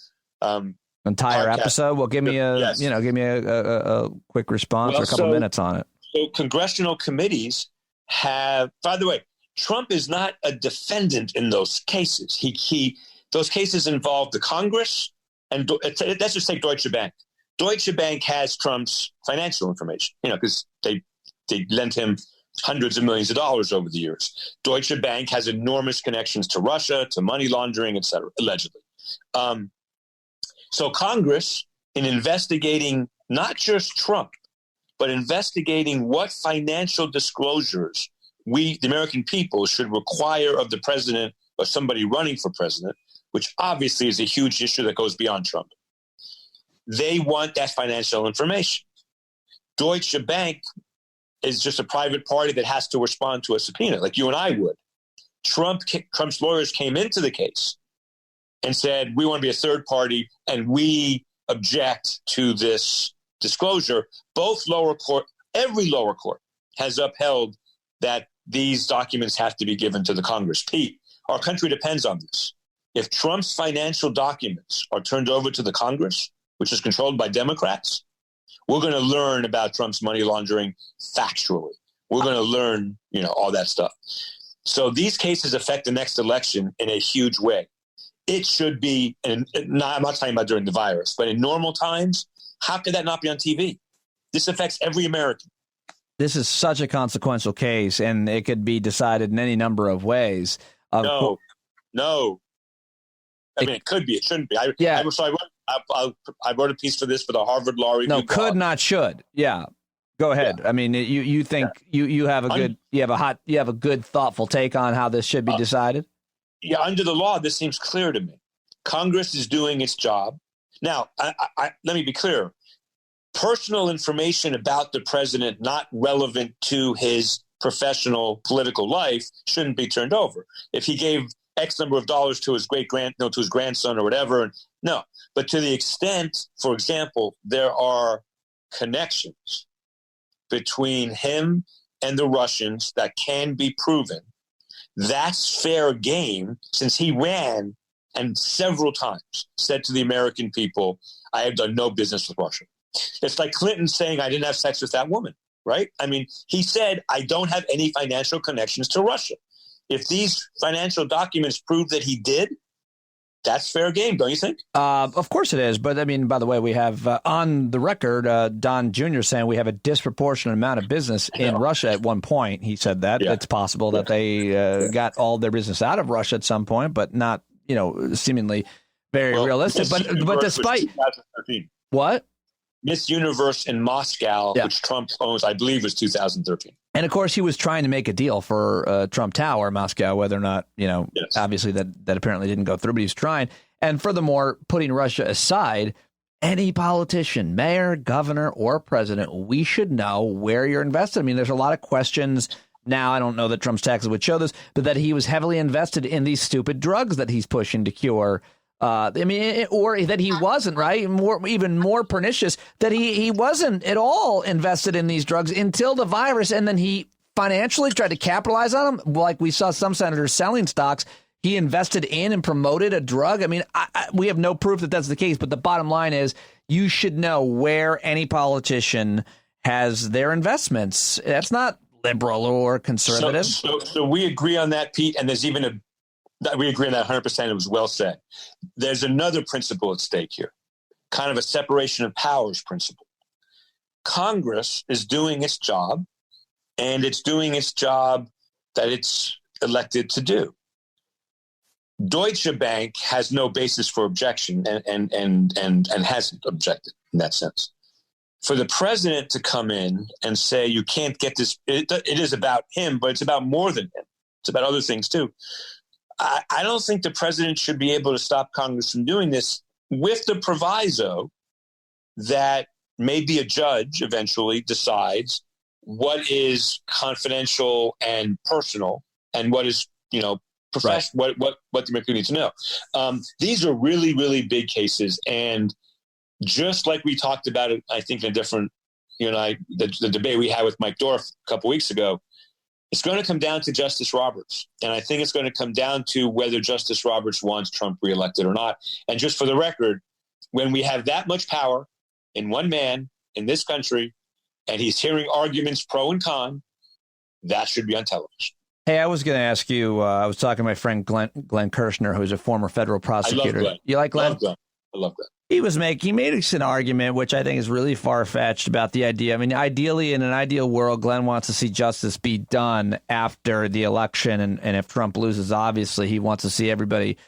Speaker 1: entire
Speaker 4: podcast
Speaker 1: episode. Well, give me a quick response or a couple minutes on it.
Speaker 4: So congressional committees have, by the way, Trump is not a defendant in those cases. Those cases involve the Congress, and let's just take Deutsche Bank. Deutsche Bank has Trump's financial information, because they lent him hundreds of millions of dollars over the years. Deutsche Bank has enormous connections to Russia, to money laundering, et cetera, allegedly. So Congress, in investigating not just Trump, but investigating what financial disclosures we, the American people, should require of the president or somebody running for president, which obviously is a huge issue that goes beyond Trump. They want that financial information. Deutsche Bank is just a private party that has to respond to a subpoena, like you and I would. Trump's lawyers came into the case and said, we want to be a third party, and we object to this disclosure. Every lower court has upheld that these documents have to be given to the Congress. Pete, our country depends on this. If Trump's financial documents are turned over to the Congress, which is controlled by Democrats, we're going to learn about Trump's money laundering factually. We're going to learn, all that stuff. So these cases affect the next election in a huge way. It should be, and I'm not talking about during the virus, but in normal times, how could that not be on TV? This affects every American.
Speaker 1: This is such a consequential case, and it could be decided in any number of ways.
Speaker 4: No. I mean, it could be. It shouldn't be. I wrote a piece for this for the Harvard Law Review.
Speaker 1: No, could not should. Yeah, go ahead. Yeah. I mean, you think you have a good thoughtful take on how this should be decided.
Speaker 4: Yeah, under the law, this seems clear to me. Congress is doing its job. Now, let me be clear. Personal information about the president not relevant to his professional political life shouldn't be turned over. If he gave X number of dollars to his to his grandson or whatever, no. But to the extent, for example, there are connections between him and the Russians that can be proven, that's fair game, since he ran and several times said to the American people, I have done no business with Russia. It's like Clinton saying, I didn't have sex with that woman, right? I mean, he said, I don't have any financial connections to Russia. If these financial documents prove that he did, that's fair game, don't you think?
Speaker 1: Of course it is. But I mean, by the way, we have on the record, Don Jr. saying we have a disproportionate amount of business in Russia at one point. He said that. Yeah. It's possible that they got all their business out of Russia at some point, but not, seemingly very realistic. But despite what?
Speaker 4: Miss Universe in Moscow, which Trump owns, I believe, was 2013.
Speaker 1: And of course, he was trying to make a deal for Trump Tower, Moscow, whether or not, obviously that apparently didn't go through, but he's trying. And furthermore, putting Russia aside, any politician, mayor, governor, or president, we should know where you're invested. I mean, there's a lot of questions now. I don't know that Trump's taxes would show this, but that he was heavily invested in these stupid drugs that he's pushing to cure. Or that he wasn't, right? Even more pernicious, that he wasn't at all invested in these drugs until the virus, and then he financially tried to capitalize on them. Like we saw some senators selling stocks. He invested in and promoted a drug. I mean, we have no proof that that's the case, but the bottom line is you should know where any politician has their investments. That's not liberal or conservative.
Speaker 4: So we agree on that, Pete, and there's even we agree on that 100%. It was well said. There's another principle at stake here, kind of a separation of powers principle. Congress is doing its job, and it's doing its job that it's elected to do. Deutsche Bank has no basis for objection and hasn't objected in that sense. For the president to come in and say you can't get this, it is about him, but it's about more than him. It's about other things too. I don't think the president should be able to stop Congress from doing this, with the proviso that maybe a judge eventually decides what is confidential and personal and what is, professional, right. what the American needs to know. These are really, really big cases. And just like we talked about it, I think in a different, the debate we had with Mike Dorff a couple weeks ago, it's going to come down to Justice Roberts. And I think it's going to come down to whether Justice Roberts wants Trump reelected or not. And just for the record, when we have that much power in one man in this country, and he's hearing arguments pro and con, that should be on television.
Speaker 1: Hey, I was going to ask you, I was talking to my friend Glenn Kirshner, who's a former federal prosecutor.
Speaker 4: I love Glenn.
Speaker 1: You like Glenn?
Speaker 4: I love Glenn.
Speaker 1: He made an argument, which I think is really far-fetched, about the idea. I mean, ideally, in an ideal world, Glenn wants to see justice be done after the election. And if Trump loses, obviously, he wants to see everybody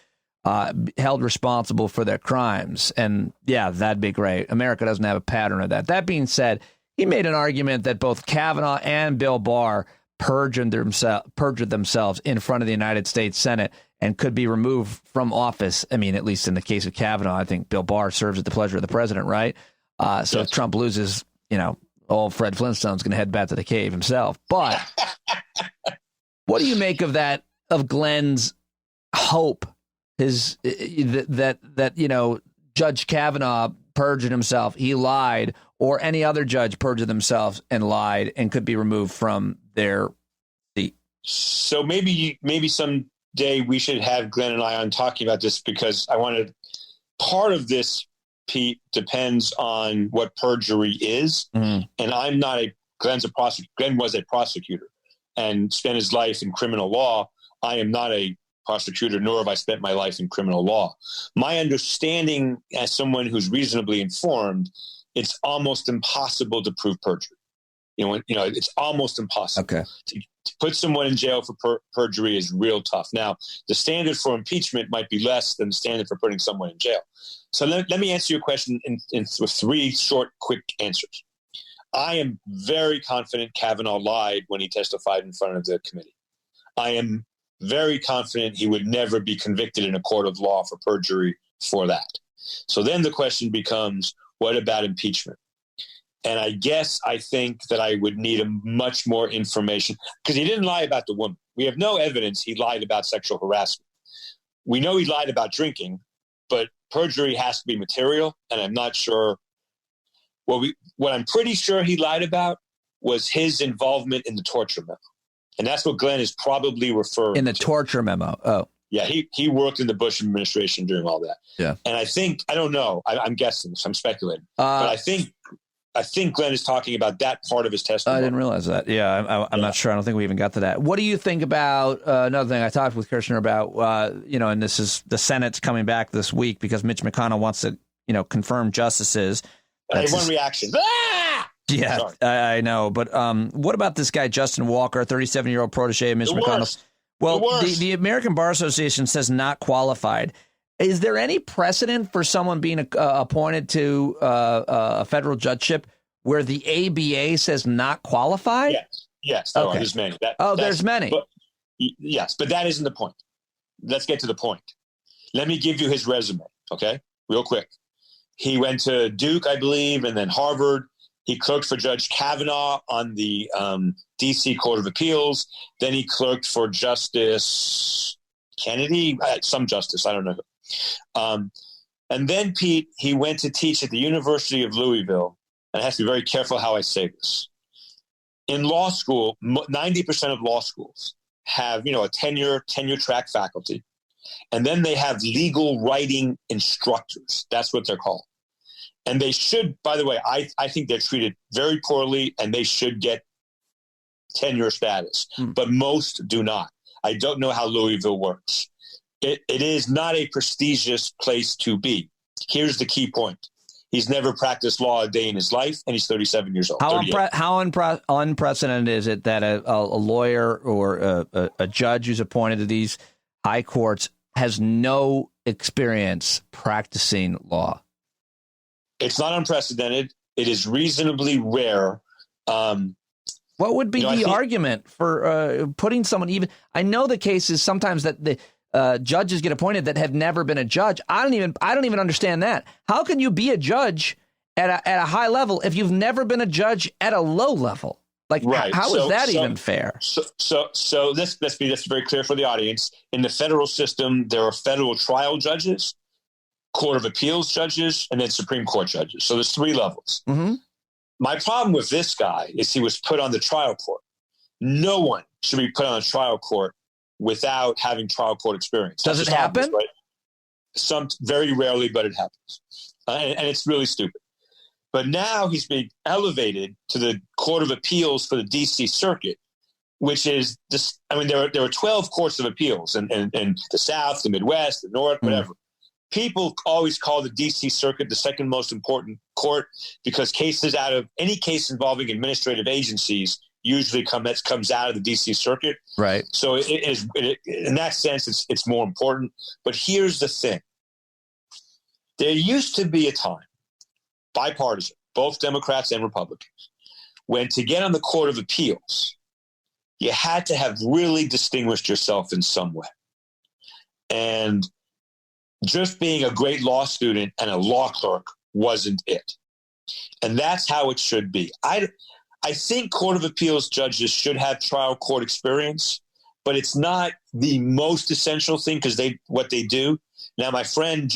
Speaker 1: held responsible for their crimes. And yeah, that'd be great. America doesn't have a pattern of that. That being said, he made an argument that both Kavanaugh and Bill Barr perjured themselves in front of the United States Senate and could be removed from office. I mean, at least in the case of Kavanaugh, I think Bill Barr serves at the pleasure of the president, right? So if Trump loses, old Fred Flintstone's going to head back to the cave himself. But what do you make of that, of Glenn's hope, that Judge Kavanaugh perjured himself, he lied, or any other judge perjured themselves and lied and could be removed from their seat?
Speaker 4: So maybe someday we should have Glenn and I on talking about this, because part of this, Pete, depends on what perjury is. Mm-hmm. And I'm not Glenn was a prosecutor and spent his life in criminal law. I am not a prosecutor, nor have I spent my life in criminal law. My understanding, as someone who's reasonably informed, it's almost impossible to prove perjury. It's almost impossible.
Speaker 1: Okay.
Speaker 4: To put someone in jail for perjury is real tough. Now, the standard for impeachment might be less than the standard for putting someone in jail. So let me answer your question with three short, quick answers. I am very confident Kavanaugh lied when he testified in front of the committee. I am very confident he would never be convicted in a court of law for perjury for that. So then the question becomes, what about impeachment? And I think that I would need much more information, because he didn't lie about the woman. We have no evidence he lied about sexual harassment. We know he lied about drinking, but perjury has to be material, and I'm not sure. What I'm pretty sure he lied about was his involvement in the torture memo. And that's what Glenn is probably referring to.
Speaker 1: In the torture memo. Oh.
Speaker 4: Yeah, he worked in the Bush administration during all that.
Speaker 1: Yeah. And
Speaker 4: I don't know. I'm guessing, so I'm speculating. But I think Glenn is talking about that part of his testimony.
Speaker 1: I didn't realize that. Yeah, I'm not sure. I don't think we even got to that. What do you think about another thing I talked with Kirshner about, and this is the Senate's coming back this week because Mitch McConnell wants to, confirm justices.
Speaker 4: That's one reaction. Ah!
Speaker 1: Yeah, I know. But what about this guy, Justin Walker, 37-year-old protege of Mitch McConnell? Well, the American Bar Association says not qualified. Is there any precedent for someone being appointed to a federal judgeship where the ABA says not qualified?
Speaker 4: Yes.
Speaker 1: Okay.
Speaker 4: There's many.
Speaker 1: There's many.
Speaker 4: Yes, but that isn't the point. Let's get to the point. Let me give you his resume, okay, real quick. He went to Duke, I believe, and then Harvard. He clerked for Judge Kavanaugh on the D.C. Court of Appeals. Then he clerked for Justice Kennedy, some justice, I don't know. And then, Pete, he went to teach at the University of Louisville. And I have to be very careful how I say this. In law school, 90% of law schools have, a tenure track faculty. And then they have legal writing instructors. That's what they're called. And they should, by the way, I think they're treated very poorly and they should get tenure status. But most do not. I don't know how Louisville works. It is not a prestigious place to be. Here's the key point. He's never practiced law a day in his life, and he's 37 years old.
Speaker 1: How unprecedented is it that a lawyer or a judge who's appointed to these high courts has no experience practicing law?
Speaker 4: It's not unprecedented. It is reasonably rare.
Speaker 1: What would be the argument for putting someone even? I know the cases sometimes that the judges get appointed that have never been a judge. I don't even understand that. How can you be a judge at a high level if you've never been a judge at a low level? Like, right. How is that even fair?
Speaker 4: So let's be very clear for the audience. In the federal system, there are federal trial judges, Court of Appeals judges, and then Supreme Court judges. So there's three levels. Mm-hmm. My problem with this guy is he was put on the trial court. No one should be put on a trial court without having trial court experience.
Speaker 1: Does it happen?
Speaker 4: Right? Some very rarely, but it happens. And it's really stupid. But now he's being elevated to the Court of Appeals for the D.C. Circuit, which is this. I mean, there are 12 courts of appeals in the South, the Midwest, the North, whatever. People always call the D.C. Circuit the second most important court because cases out of any case involving administrative agencies usually comes out of the D.C. Circuit. Right. So it is in that sense, it's more important. But here's the thing. There used to be a time, bipartisan, both Democrats and Republicans, when to get on the Court of Appeals, you had to have really distinguished yourself in some way. And just being a great law student and a law clerk wasn't it. And that's how it should be. I think Court of Appeals judges should have trial court experience, but it's not the most essential thing because what they do. Now, my friend,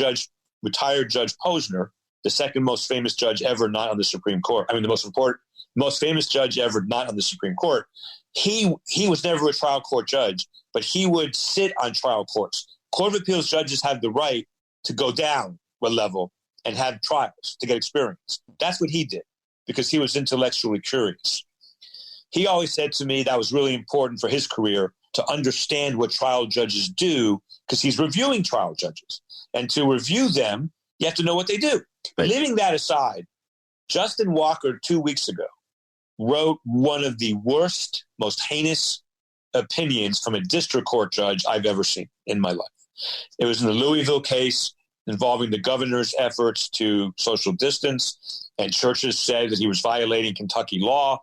Speaker 4: retired Judge Posner, the second most famous judge ever not on the Supreme Court. I mean, the most famous judge ever not on the Supreme Court. He was never a trial court judge, but he would sit on trial courts. Court of Appeals judges have the right to go down a level and have trials to get experience. That's what he did because he was intellectually curious. He always said to me that was really important for his career to understand what trial judges do because he's reviewing trial judges. And to review them, you have to know what they do. But leaving that aside, Justin Walker 2 weeks ago wrote one of the worst, most heinous opinions from a district court judge I've ever seen in my life. It was in the Louisville case. involving the governor's efforts to social distance, and churches said that he was violating Kentucky law.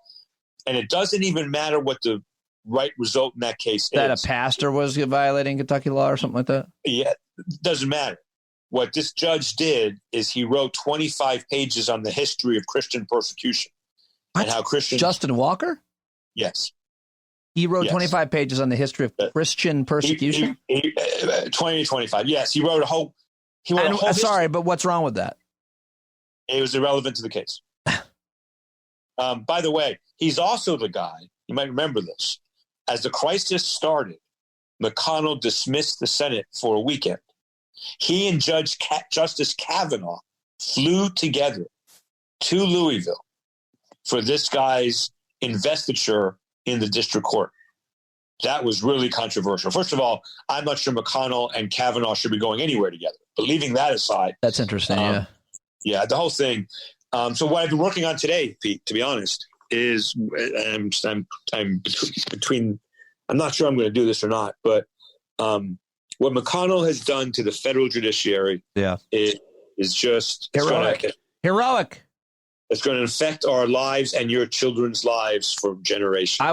Speaker 4: And it doesn't even matter what the right result in that case
Speaker 1: that
Speaker 4: is.
Speaker 1: A pastor was violating Kentucky law or something like that?
Speaker 4: Yeah, it doesn't matter. What this judge did is he wrote 25 pages on the history of Christian persecution.
Speaker 1: What?
Speaker 4: And how Christians...
Speaker 1: Justin Walker?
Speaker 4: Yes.
Speaker 1: He wrote 25 pages on the history of Christian persecution?
Speaker 4: 20 to 25. Yes, he wrote a whole...
Speaker 1: Sorry, but what's wrong with that?
Speaker 4: It was irrelevant to the case. By the way, he's also the guy, you might remember this, as the crisis started, McConnell dismissed the Senate for a weekend. He and Justice Kavanaugh flew together to Louisville for this guy's investiture in the district court. That was really controversial. First of all, I'm not sure McConnell and Kavanaugh should be going anywhere together. But leaving that aside,
Speaker 1: that's interesting.
Speaker 4: Yeah, the whole thing. So what I've been working on today, Pete, to be honest, is I'm between. I'm not sure I'm going to do this or not, but what McConnell has done to the federal judiciary, is just
Speaker 1: heroic.
Speaker 4: It's going to affect our lives and your children's lives for generations.
Speaker 1: I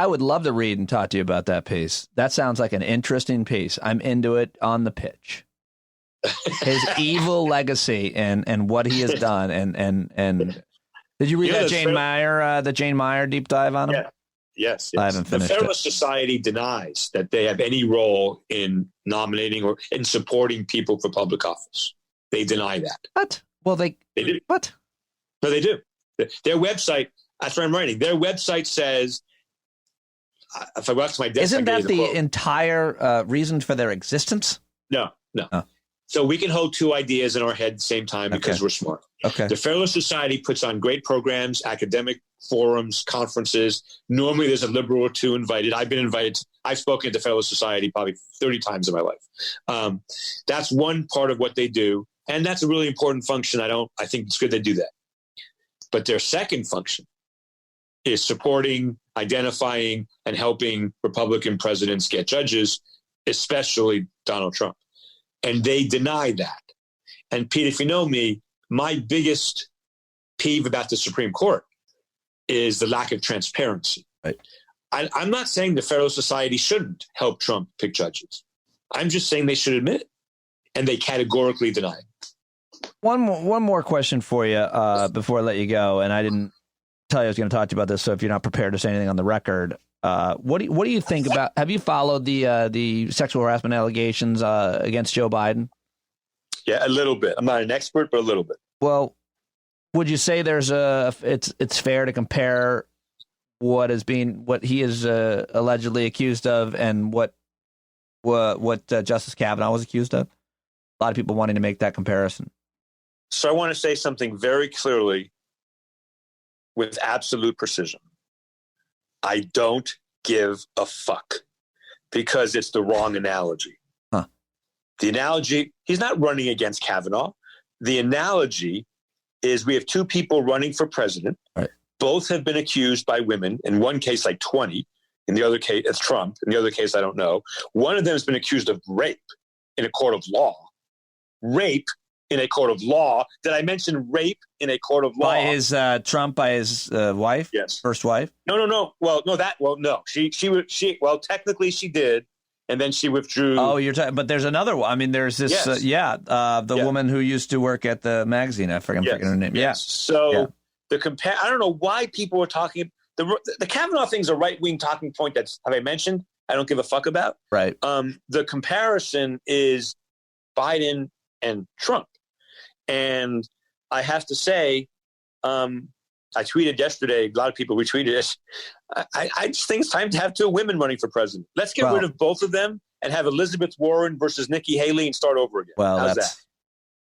Speaker 1: would love to read and talk to you about that piece. That sounds like an interesting piece. I'm into it on the pitch. His evil legacy and what he has done and did you read that Jane Meyer deep dive on him?
Speaker 4: Yeah. Yes.
Speaker 1: I haven't finished.
Speaker 4: The Federalist Society denies that they have any role in nominating or in supporting people for public office. They deny that.
Speaker 1: What? Well, they do. What?
Speaker 4: No, they do. Their website, that's what I'm writing. Their website says, if I go out to my desk,
Speaker 1: isn't that the entire reason for their existence?
Speaker 4: No. Oh. So we can hold two ideas in our head at the same time because we're smart.
Speaker 1: Okay.
Speaker 4: The Federalist Society puts on great programs, academic forums, conferences. Normally there's a liberal or two invited. I've been invited. I've spoken at the Federalist Society probably 30 times in my life. That's one part of what they do. And that's a really important function. I think it's good they do that. But their second function is supporting, identifying, and helping Republican presidents get judges, especially Donald Trump. And they deny that. And Pete, if you know me, my biggest peeve about the Supreme Court is the lack of transparency.
Speaker 1: Right.
Speaker 4: I'm not saying the Federalist Society shouldn't help Trump pick judges. I'm just saying they should admit it. And they categorically deny it.
Speaker 1: One more question for you before I let you go. And I didn't tell you I was going to talk to you about this. So if you're not prepared to say anything on the record, what do you think about? Have you followed the sexual harassment allegations against Joe Biden?
Speaker 4: Yeah, a little bit. I'm not an expert, but a little bit.
Speaker 1: Well, would you say it's fair to compare what he is allegedly accused of and what Justice Kavanaugh was accused of? A lot of people wanting to make that comparison.
Speaker 4: So I want to say something very clearly with absolute precision. I don't give a fuck because it's the wrong analogy.
Speaker 1: Huh.
Speaker 4: The analogy, he's not running against Kavanaugh. The analogy is we have two people running for president.
Speaker 1: Right.
Speaker 4: Both have been accused by women. In one case, like 20. In the other case, it's Trump. In the other case, I don't know. One of them has been accused of rape in a court of law. Rape in a court of law. Did I mention rape in a court of law?
Speaker 1: By his Trump, by his wife?
Speaker 4: Yes.
Speaker 1: First wife?
Speaker 4: No. Well, no. She technically she did, and then she withdrew.
Speaker 1: Oh, you're talking, but there's another one. I mean, there's this, the woman who used to work at the magazine. I'm forgetting her name.
Speaker 4: Yes. Yeah. So I don't know why people are talking. The Kavanaugh thing's a right-wing talking point have I mentioned? I don't give a fuck about.
Speaker 1: Right.
Speaker 4: The comparison is Biden and Trump. And I have to say, I tweeted yesterday, a lot of people retweeted it. I just think it's time to have two women running for president. Let's get rid of both of them and have Elizabeth Warren versus Nikki Haley and start over again.
Speaker 1: Well,
Speaker 4: how's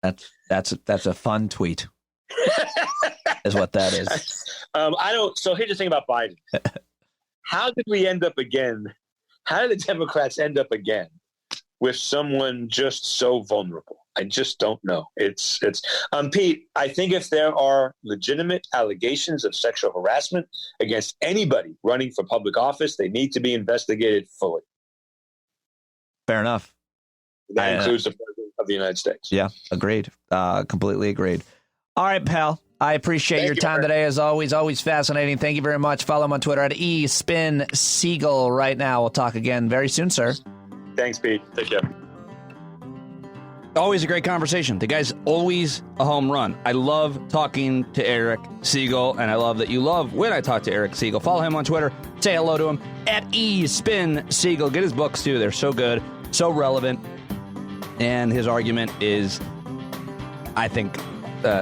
Speaker 4: that?
Speaker 1: That's a fun tweet. Is what that is.
Speaker 4: So here's the thing about Biden. How did we end up again? How did the Democrats end up again with someone just so vulnerable? I just don't know. It's Pete, I think if there are legitimate allegations of sexual harassment against anybody running for public office, they need to be investigated fully.
Speaker 1: Fair enough.
Speaker 4: That includes the president of the United States.
Speaker 1: Yeah, agreed. Completely agreed. All right, pal. I appreciate your time today, as always. Always fascinating. Thank you very much. Follow him on Twitter at @eSpinSegall right now. We'll talk again very soon, sir.
Speaker 4: Thanks, Pete. Take care.
Speaker 1: Always a great conversation. The guy's always a home run. I love talking to Eric Segall, and I love that you love when I talk to Eric Segall. Follow him on Twitter. Say hello to him at @eSpinSegall. Get his books, too. They're so good, so relevant. And his argument is, I think,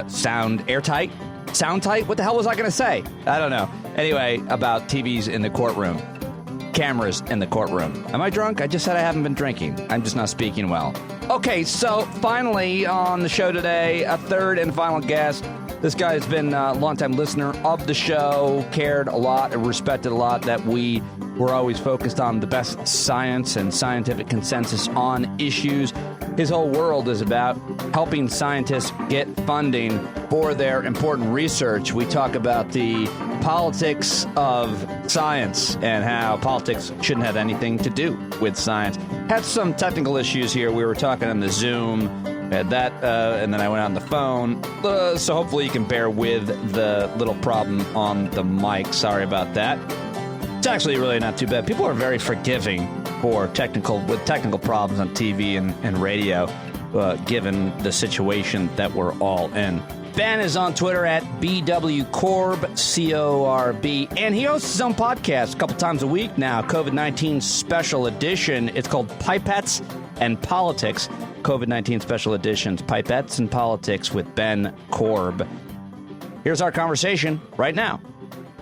Speaker 1: sound airtight. Sound tight? What the hell was I going to say? I don't know. Anyway, about TVs in the courtroom. Cameras in the courtroom. Am I drunk? I just said I haven't been drinking. I'm just not speaking well. Okay, so finally on the show today, a third and final guest. This guy has been a longtime listener of the show, cared a lot and respected a lot that we were always focused on the best science and scientific consensus on issues. His whole world is about helping scientists get funding for their important research. We talk about the politics of science and how politics shouldn't have anything to do with science. Had some technical issues here. We were talking on the Zoom, had that, and then I went on the phone. So hopefully you can bear with the little problem on the mic. Sorry about that. It's actually really not too bad. People are very forgiving for technical problems on TV and radio, given the situation that we're all in. Ben is on Twitter at BWCorb, C-O-R-B, and he hosts his own podcast a couple times a week now, COVID-19 Special Edition. It's called Pipettes and Politics, COVID-19 Special Editions, Pipettes and Politics with Ben Corb. Here's our conversation right now.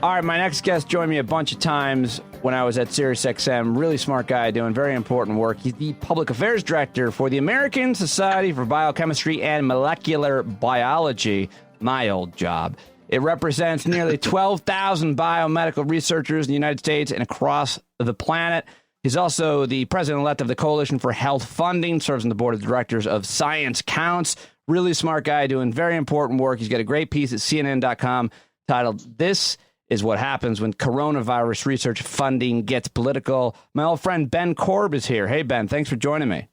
Speaker 1: All right, my next guest joined me a bunch of times when I was at SiriusXM. Really smart guy doing very important work. He's the public affairs director for the American Society for Biochemistry and Molecular Biology, my old job. It represents nearly 12,000 biomedical researchers in the United States and across the planet. He's also the president-elect of the Coalition for Health Funding, serves on the board of directors of ScienceCounts. Really smart guy doing very important work. He's got a great piece at CNN.com titled, "This is What Happens When Coronavirus Research Funding Gets Political." My old friend Ben Corb is here. Hey, Ben, thanks for joining me.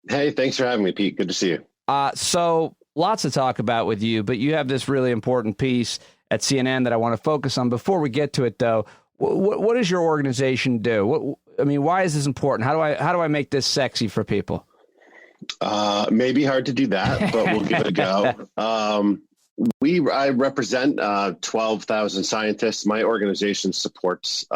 Speaker 5: Hey, thanks for having me, Pete. Good to see you.
Speaker 1: So lots to talk about with you, but you have this really important piece at CNN that I want to focus on. Before we get to it, though, what does your organization do? Why is this important? How do I make this sexy for people?
Speaker 5: Maybe hard to do that, but we'll give it a go. I represent 12,000 scientists. My organization supports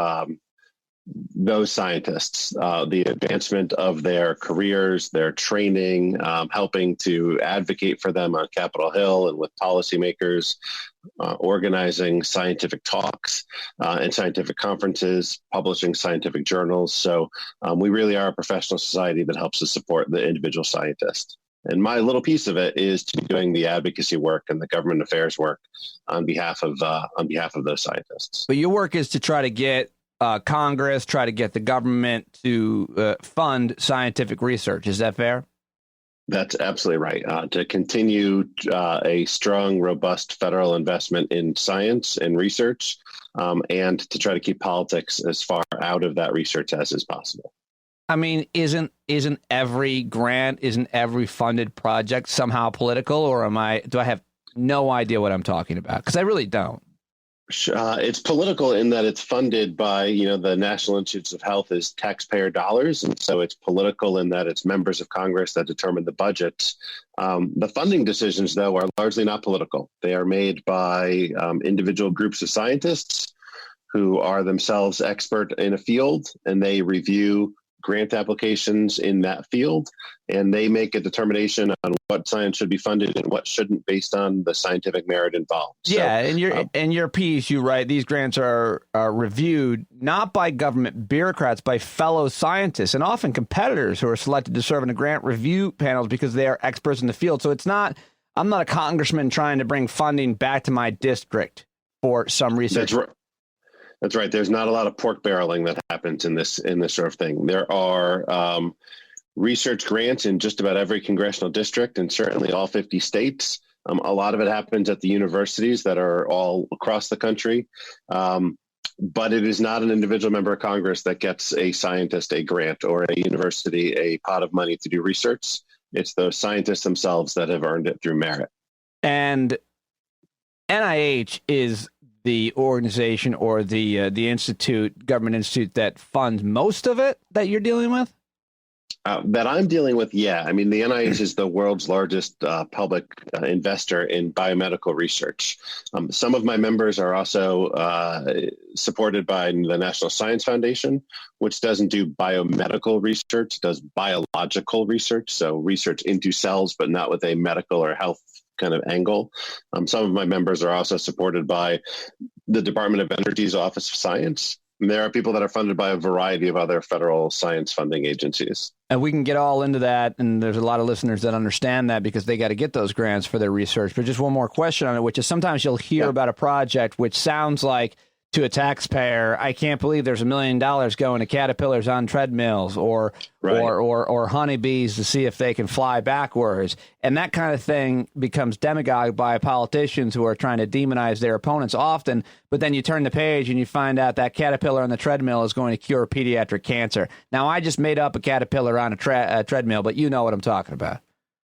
Speaker 5: those scientists, the advancement of their careers, their training, helping to advocate for them on Capitol Hill and with policymakers, organizing scientific talks and scientific conferences, publishing scientific journals. So we really are a professional society that helps to support the individual scientist. And my little piece of it is to be doing the advocacy work and the government affairs work on behalf of those scientists.
Speaker 1: But your work is to try to get Congress, try to get the government to fund scientific research. Is that fair?
Speaker 5: That's absolutely right. To continue a strong, robust federal investment in science and research, and to try to keep politics as far out of that research as is possible.
Speaker 1: I mean, isn't every grant, isn't every funded project somehow political, or do I have no idea what I'm talking about? Because I really don't.
Speaker 5: It's political in that it's funded by, the National Institutes of Health is taxpayer dollars. And so it's political in that it's members of Congress that determine the budgets. The funding decisions, though, are largely not political. They are made by individual groups of scientists who are themselves expert in a field, and they review grant applications in that field, and they make a determination on what science should be funded and what shouldn't based on the scientific merit involved.
Speaker 1: Yeah, so, in your piece, you write these grants are reviewed not by government bureaucrats, by fellow scientists and often competitors who are selected to serve in the grant review panels because they are experts in the field. So I'm not a congressman trying to bring funding back to my district for some research.
Speaker 5: That's right. There's not a lot of pork barreling that happens in this sort of thing. There are research grants in just about every congressional district and certainly all 50 states. A lot of it happens at the universities that are all across the country. But it is not an individual member of Congress that gets a scientist a grant or a university a pot of money to do research. It's those scientists themselves that have earned it through merit.
Speaker 1: And NIH is the organization or the institute, government institute that funds most of it that you're dealing with?
Speaker 5: That I'm dealing with, yeah. I mean, the NIH is the world's largest public investor in biomedical research. Some of my members are also supported by the National Science Foundation, which doesn't do biomedical research, does biological research, so research into cells, but not with a medical or health kind of angle. Some of my members are also supported by the Department of Energy's Office of Science. And there are people that are funded by a variety of other federal science funding agencies.
Speaker 1: And we can get all into that, and there's a lot of listeners that understand that because they got to get those grants for their research. But just one more question on it, which is sometimes you'll hear about a project which sounds like, to a taxpayer, I can't believe there's $1 million going to caterpillars on treadmills or honeybees to see if they can fly backwards. And that kind of thing becomes demagogued by politicians who are trying to demonize their opponents often. But then you turn the page and you find out that caterpillar on the treadmill is going to cure pediatric cancer. Now, I just made up a caterpillar on a treadmill, but you know what I'm talking about.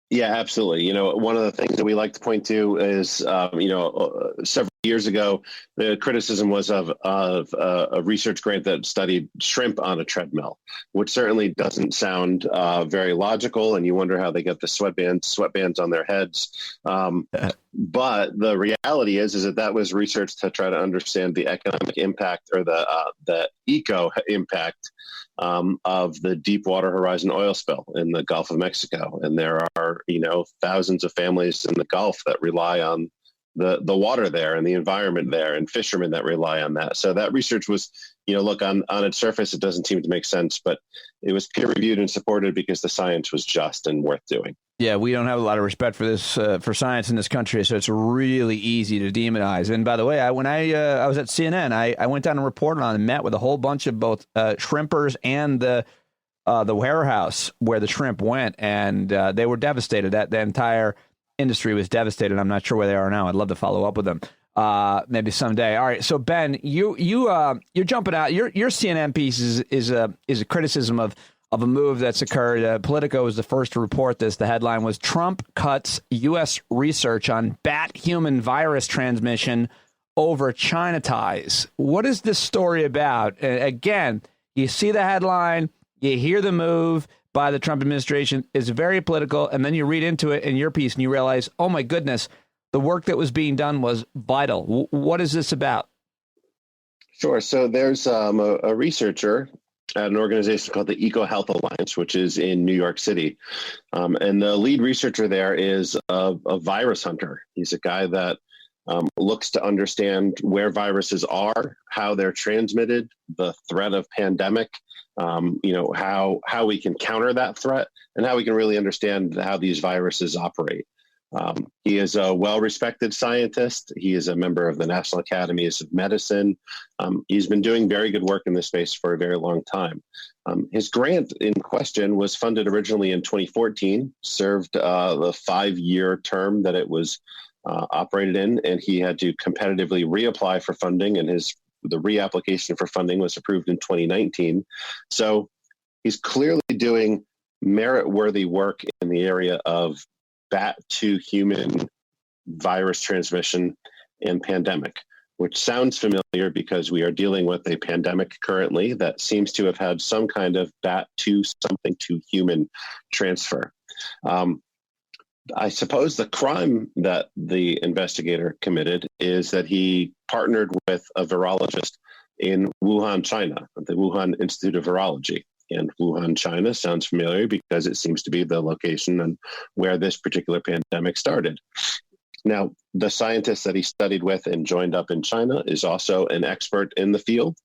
Speaker 5: Yeah, absolutely. One of the things that we like to point to is, several years ago, the criticism was of a research grant that studied shrimp on a treadmill, which certainly doesn't sound very logical. And you wonder how they get the sweatbands on their heads. But the reality is that was research to try to understand the economic impact or the eco impact of the Deepwater Horizon oil spill in the Gulf of Mexico. And there are, thousands of families in the Gulf that rely on the water there and the environment there, and fishermen that rely on that. So that research was, look, on its surface, it doesn't seem to make sense, but it was peer reviewed and supported because the science was just and worth doing.
Speaker 1: Yeah, we don't have a lot of respect for this for science in this country, so it's really easy to demonize. And by the way, when I was at CNN, I went down and reported on and met with a whole bunch of both shrimpers and the warehouse where the shrimp went, and they were devastated. That the entire industry was devastated. I'm not sure where they are now. I'd love to follow up with them maybe someday. All right, so Ben, you're jumping out. Your CNN piece is a criticism of a move that's occurred. Politico was the first to report this. The headline was Trump cuts U.S. research on bat-human virus transmission over China ties. What is this story about? Again, you see the headline, you hear the move by the Trump administration. It's very political, and then you read into it in your piece and you realize, oh my goodness, the work that was being done was vital. What is this about?
Speaker 5: Sure. So there's a researcher at an organization called the EcoHealth Alliance, which is in New York City. And the lead researcher there is a virus hunter. He's a guy that looks to understand where viruses are, how they're transmitted, the threat of pandemic, how we can counter that threat, and how we can really understand how these viruses operate. He is a well-respected scientist. He is a member of the National Academies of Medicine. He's been doing very good work in this space for a very long time. His grant in question was funded originally in 2014, served the 5-year term that it was operated in, and he had to competitively reapply for funding, and the reapplication for funding was approved in 2019. So he's clearly doing merit-worthy work in the area of bat-to-human virus transmission and pandemic, which sounds familiar because we are dealing with a pandemic currently that seems to have had some kind of bat-to-something-to-human transfer. I suppose the crime that the investigator committed is that he partnered with a virologist in Wuhan, China, at the Wuhan Institute of Virology. And Wuhan, China sounds familiar because it seems to be the location and where this particular pandemic started. Now, the scientist that he studied with and joined up in China is also an expert in the field.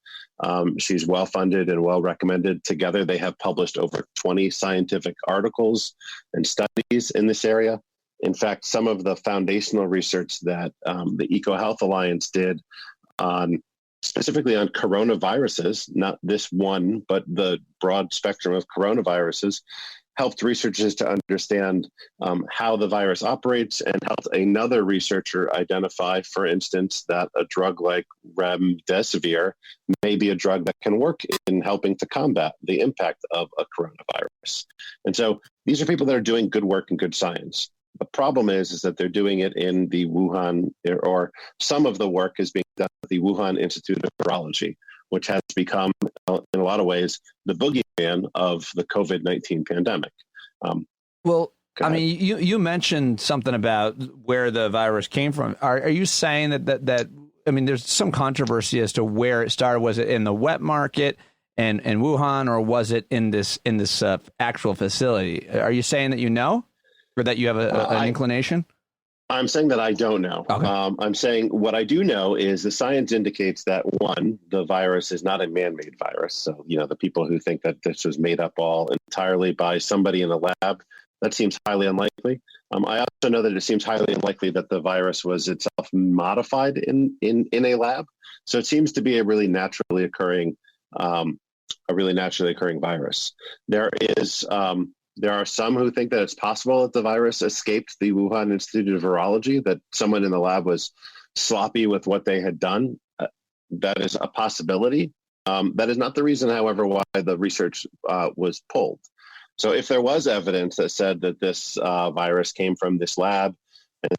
Speaker 5: She's well-funded and well-recommended. Together, they have published over 20 scientific articles and studies in this area. In fact, some of the foundational research that the EcoHealth Alliance did specifically on coronaviruses, not this one, but the broad spectrum of coronaviruses, helped researchers to understand how the virus operates, and helped another researcher identify, for instance, that a drug like remdesivir may be a drug that can work in helping to combat the impact of a coronavirus. And so these are people that are doing good work and good science. The problem is that they're doing it in the Wuhan, or some of the work is being done at the Wuhan Institute of Virology, which has become, in a lot of ways, the boogeyman of the COVID-19 pandemic.
Speaker 1: Well, I mean, you mentioned something about where the virus came from. Are you saying that I mean, there's some controversy as to where it started? Was it in the wet market and Wuhan, or was it in this actual facility? Are you saying that you know, or that you have an inclination?
Speaker 5: I'm saying that I don't know.
Speaker 1: Okay.
Speaker 5: I'm saying what I do know is the science indicates that, one, the virus is not a man-made virus. So, the people who think that this was made up all entirely by somebody in a lab, that seems highly unlikely. I also know that it seems highly unlikely that the virus was itself modified in a lab. So it seems to be a really naturally occurring virus. There are some who think that it's possible that the virus escaped the Wuhan Institute of Virology, that someone in the lab was sloppy with what they had done. That is a possibility. That is not the reason, however, why the research was pulled. So if there was evidence that said that this virus came from this lab,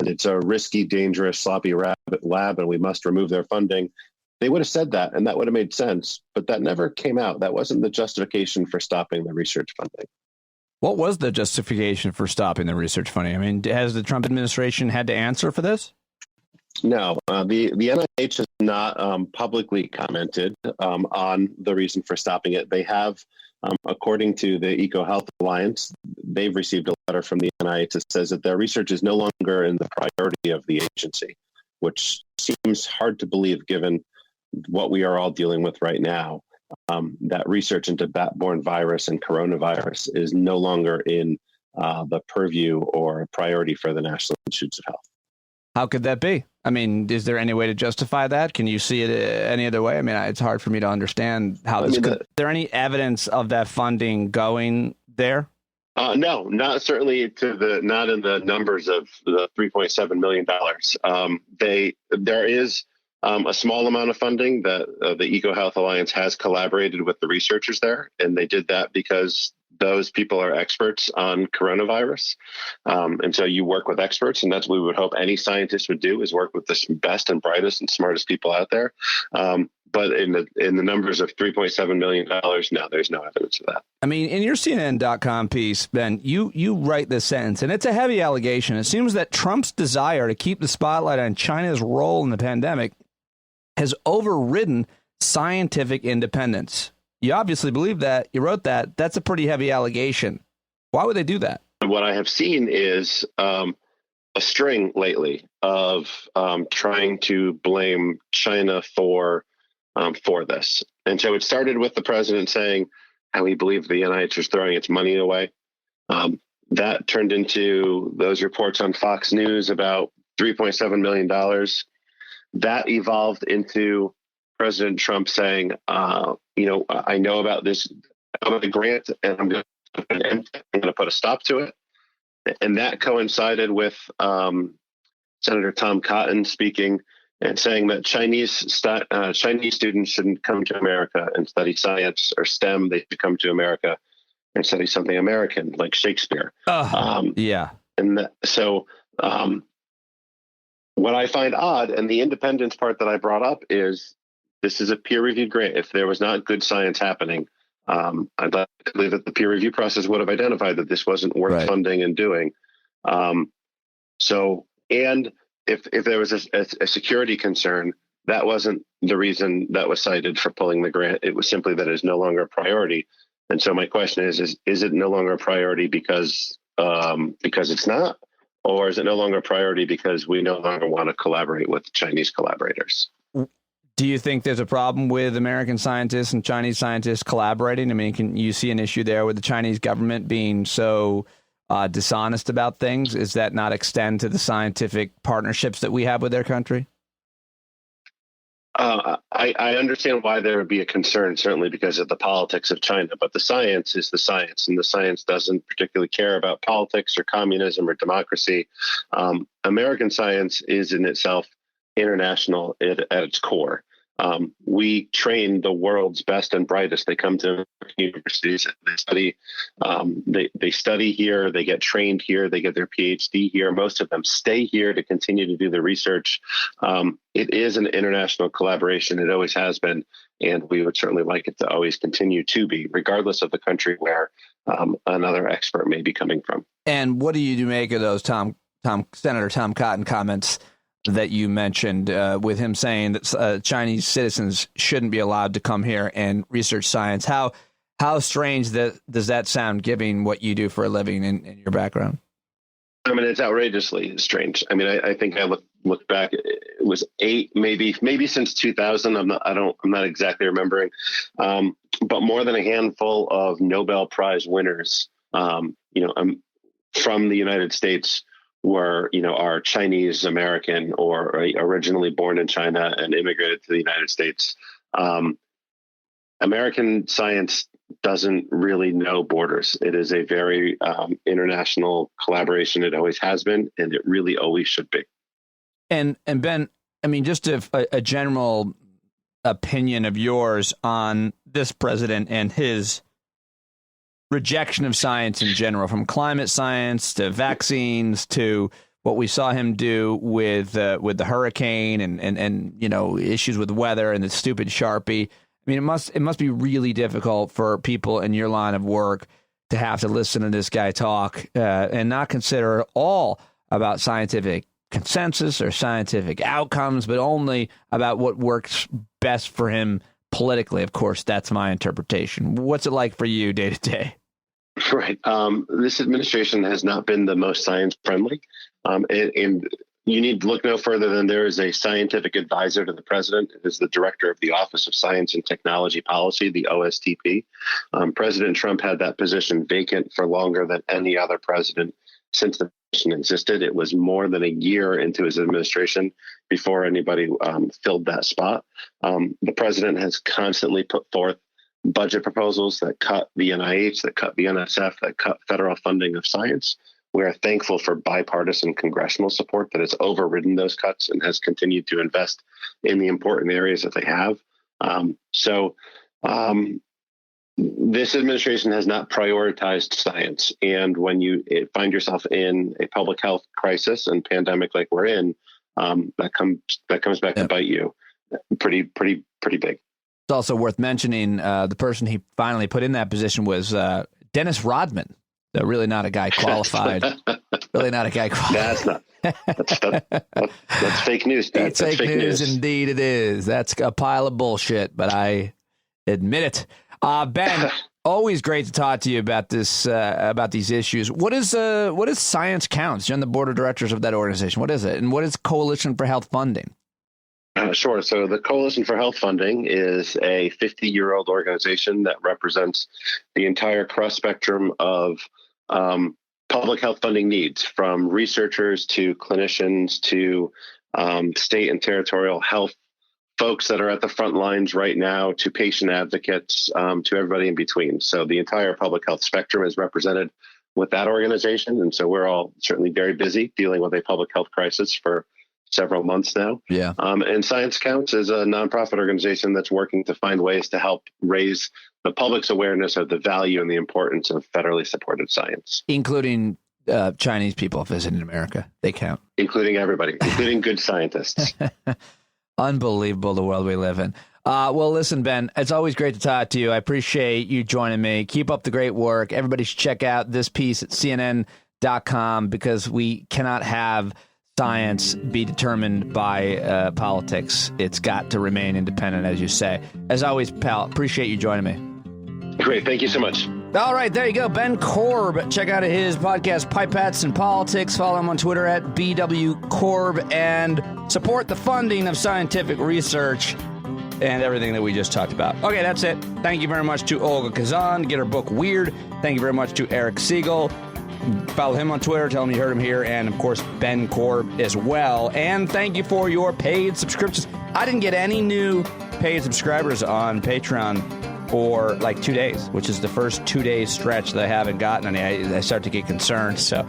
Speaker 5: and it's a risky, dangerous, sloppy lab, and we must remove their funding, they would have said that, and that would have made sense. But that never came out. That wasn't the justification for stopping the research funding.
Speaker 1: What was the justification for stopping the research funding? I mean, has the Trump administration had to answer for this?
Speaker 5: No, the NIH has not publicly commented on the reason for stopping it. They have, according to the EcoHealth Alliance, they've received a letter from the NIH that says that their research is no longer in the priority of the agency, which seems hard to believe given what we are all dealing with right now. That research into bat-borne virus and coronavirus is no longer in the purview or priority for the National Institutes of Health.
Speaker 1: How could that be? I mean, is there any way to justify that? Can you see it any other way? I mean, it's hard for me to understand how this could. Is there any evidence of that funding going there?
Speaker 5: No, not certainly not in the numbers of the $3.7 million. There is a small amount of funding that the EcoHealth Alliance has collaborated with the researchers there, and they did that because those people are experts on coronavirus. And so you work with experts, and that's what we would hope any scientist would do, is work with the best and brightest and smartest people out there. But in the numbers of $3.7 million, no, there's no evidence of that.
Speaker 1: I mean, in your CNN.com piece, Ben, you write this sentence, and it's a heavy allegation. It seems that Trump's desire to keep the spotlight on China's role in the pandemic has overridden scientific independence. You obviously believe that. You wrote that. That's a pretty heavy allegation. Why would they do that?
Speaker 5: What I have seen is a string lately of trying to blame China for this. And so it started with the president saying how he believed the NIH was throwing its money away. That turned into those reports on Fox News about $3.7 million. That evolved into President Trump saying, I know about this, about the grant, and I'm going to put a stop to it. And that coincided with Senator Tom Cotton speaking and saying that Chinese students shouldn't come to America and study science or STEM. They should come to America and study something American, like Shakespeare.
Speaker 1: Yeah.
Speaker 5: And so what I find odd, and the independence part that I brought up, is this is a peer-reviewed grant. If there was not good science happening, I'd like to believe that the peer review process would have identified that this wasn't worth funding and doing. And if there was a security concern, that wasn't the reason that was cited for pulling the grant. It was simply that it is no longer a priority. And so my question is it no longer a priority because it's not, or is it no longer a priority because we no longer want to collaborate with Chinese collaborators?
Speaker 1: Do you think there's a problem with American scientists and Chinese scientists collaborating? I mean, can you see an issue there with the Chinese government being so dishonest about things? Does that not extend to the scientific partnerships that we have with their country?
Speaker 5: I understand why there would be a concern, certainly because of the politics of China, but the science is the science, and the science doesn't particularly care about politics or communism or democracy. American science is in itself international at its core. We train the world's best and brightest. They come to universities, they study. They study here. They get trained here. They get their PhD here. Most of them stay here to continue to do the research. It is an international collaboration. It always has been, and we would certainly like it to always continue to be, regardless of the country where another expert may be coming from.
Speaker 1: And what do you make of those Senator Tom Cotton comments that you mentioned, with him saying that Chinese citizens shouldn't be allowed to come here and research science? How strange does that sound, given what you do for a living in your background?
Speaker 5: I mean, it's outrageously strange. I mean, I think I look back, it was 8, maybe since 2000. I'm not exactly remembering, but more than a handful of Nobel Prize winners, from the United States were, are Chinese American or originally born in China and immigrated to the United States. American science doesn't really know borders. It is a very international collaboration. It always has been, and it really always should be. And
Speaker 1: Ben, I mean, just a general opinion of yours on this president and his rejection of science in general, from climate science to vaccines to what we saw him do with the hurricane and issues with weather and the stupid Sharpie. I mean, it must be really difficult for people in your line of work to have to listen to this guy talk and not consider all about scientific consensus or scientific outcomes, but only about what works best for him politically. Of course, that's my interpretation. What's it like for you day to day?
Speaker 5: Right. This administration has not been the most science friendly. And you need to look no further than there is a scientific advisor to the president. It is the director of the Office of Science and Technology Policy, the OSTP. President Trump had that position vacant for longer than any other president since the position existed. It was more than a year into his administration before anybody filled that spot. The president has constantly put forth budget proposals that cut the NIH, that cut the NSF, that cut federal funding of science. We are thankful for bipartisan congressional support that has overridden those cuts and has continued to invest in the important areas that they have. This administration has not prioritized science. And when you find yourself in a public health crisis and pandemic like we're in, that comes back to bite you pretty big.
Speaker 1: It's also worth mentioning the person he finally put in that position was Dennis Rodman. Really not a guy qualified. Really not a guy qualified. That's fake news. That's fake news. Indeed it is. That's a pile of bullshit, but I admit it. Ben, always great to talk to you about this, about these issues. What is ScienceCounts? You're on the board of directors of that organization. What is it? And what is Coalition for Health Funding?
Speaker 5: Sure. So the Coalition for Health Funding is a 50-year-old organization that represents the entire cross spectrum of public health funding needs, from researchers to clinicians to state and territorial health folks that are at the front lines right now, to patient advocates, to everybody in between. So the entire public health spectrum is represented with that organization. And so we're all certainly very busy dealing with a public health crisis for several months now.
Speaker 1: Yeah.
Speaker 5: And ScienceCounts is a nonprofit organization that's working to find ways to help raise the public's awareness of the value and the importance of federally supported science.
Speaker 1: Including Chinese people visiting America. They count.
Speaker 5: Including everybody, including good scientists.
Speaker 1: Unbelievable, the world we live in. Well, listen, Ben, it's always great to talk to you. I appreciate you joining me. Keep up the great work. Everybody should check out this piece at CNN.com, because we cannot have science be determined by politics. It's got to remain independent, as you say. As always, pal, appreciate you joining me.
Speaker 5: Great. Thank you so much.
Speaker 1: All right, there you go. Ben Corb. Check out his podcast, Pipettes and Politics. Follow him on Twitter at BWCorb, and support the funding of scientific research and everything that we just talked about. Okay, that's it. Thank you very much to Olga Kazan. Get her book Weird. Thank you very much to Eric Segall. Follow him on Twitter. Tell him you heard him here. And, of course, Ben Corb as well. And thank you for your paid subscriptions. I didn't get any new paid subscribers on Patreon for like 2 days, which is the first 2 days stretch that I haven't gotten any. I start to get concerned. So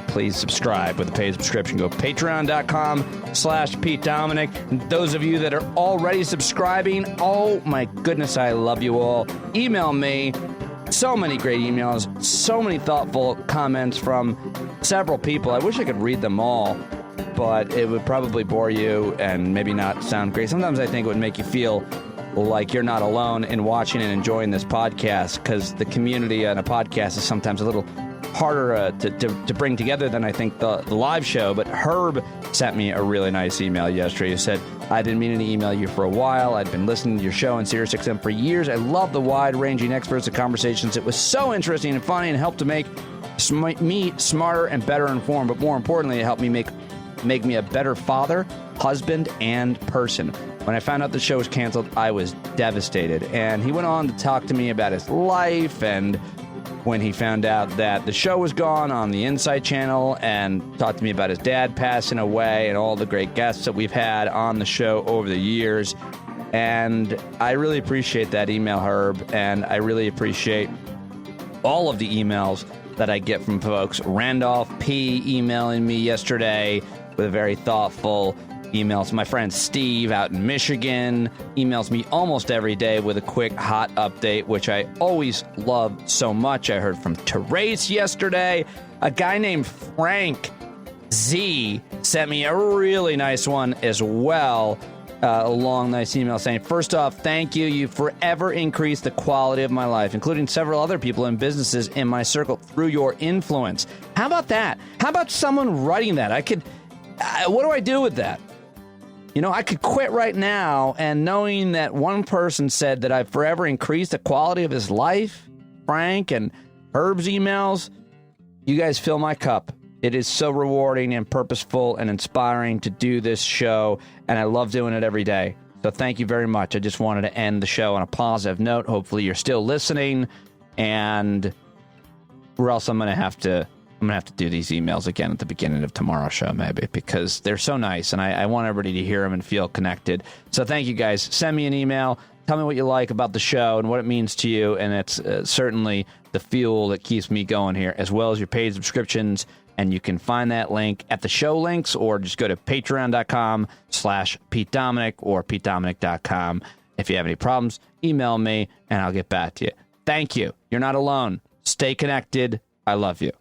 Speaker 1: please subscribe with a paid subscription. Go patreon.com/Pete Dominic. And those of you that are already subscribing, oh my goodness, I love you all. Email me. So many great emails, so many thoughtful comments from several people. I wish I could read them all, but it would probably bore you and maybe not sound great. Sometimes I think it would make you feel like you're not alone in watching and enjoying this podcast, because the community on a podcast is sometimes a little harder to bring together than I think the live show. But Herb sent me a really nice email yesterday. He said, I didn't mean to email you for a while. I'd been listening to your show on SiriusXM for years. I love the wide-ranging experts and conversations. It was so interesting and funny and helped to make me smarter and better informed. But more importantly, it helped me make me a better father, husband, and person. When I found out the show was canceled, I was devastated. And he went on to talk to me about his life, and when he found out that the show was gone on the Insight Channel, and talked to me about his dad passing away and all the great guests that we've had on the show over the years. And I really appreciate that email, Herb, and I really appreciate all of the emails that I get from folks. Randolph P. emailing me yesterday with a very thoughtful email. My friend Steve out in Michigan emails me almost every day with a quick hot update, which I always love so much. I heard from Therese yesterday. A guy named Frank Z sent me a really nice one as well. A long, nice email saying, first off, thank you. You forever increased the quality of my life, including several other people and businesses in my circle through your influence. How about that? How about someone writing that? What do I do with that? You know, I could quit right now, and knowing that one person said that I've forever increased the quality of his life, Frank and Herb's emails, you guys fill my cup. It is so rewarding and purposeful and inspiring to do this show, and I love doing it every day. So thank you very much. I just wanted to end the show on a positive note. Hopefully you're still listening, and or else I'm going to have to do these emails again at the beginning of tomorrow's show, maybe, because they're so nice, and I want everybody to hear them and feel connected. So thank you, guys. Send me an email. Tell me what you like about the show and what it means to you, and it's certainly the fuel that keeps me going here, as well as your paid subscriptions. And you can find that link at the show links, or just go to patreon.com/Pete Dominic or PeteDominic.com. If you have any problems, email me, and I'll get back to you. Thank you. You're not alone. Stay connected. I love you.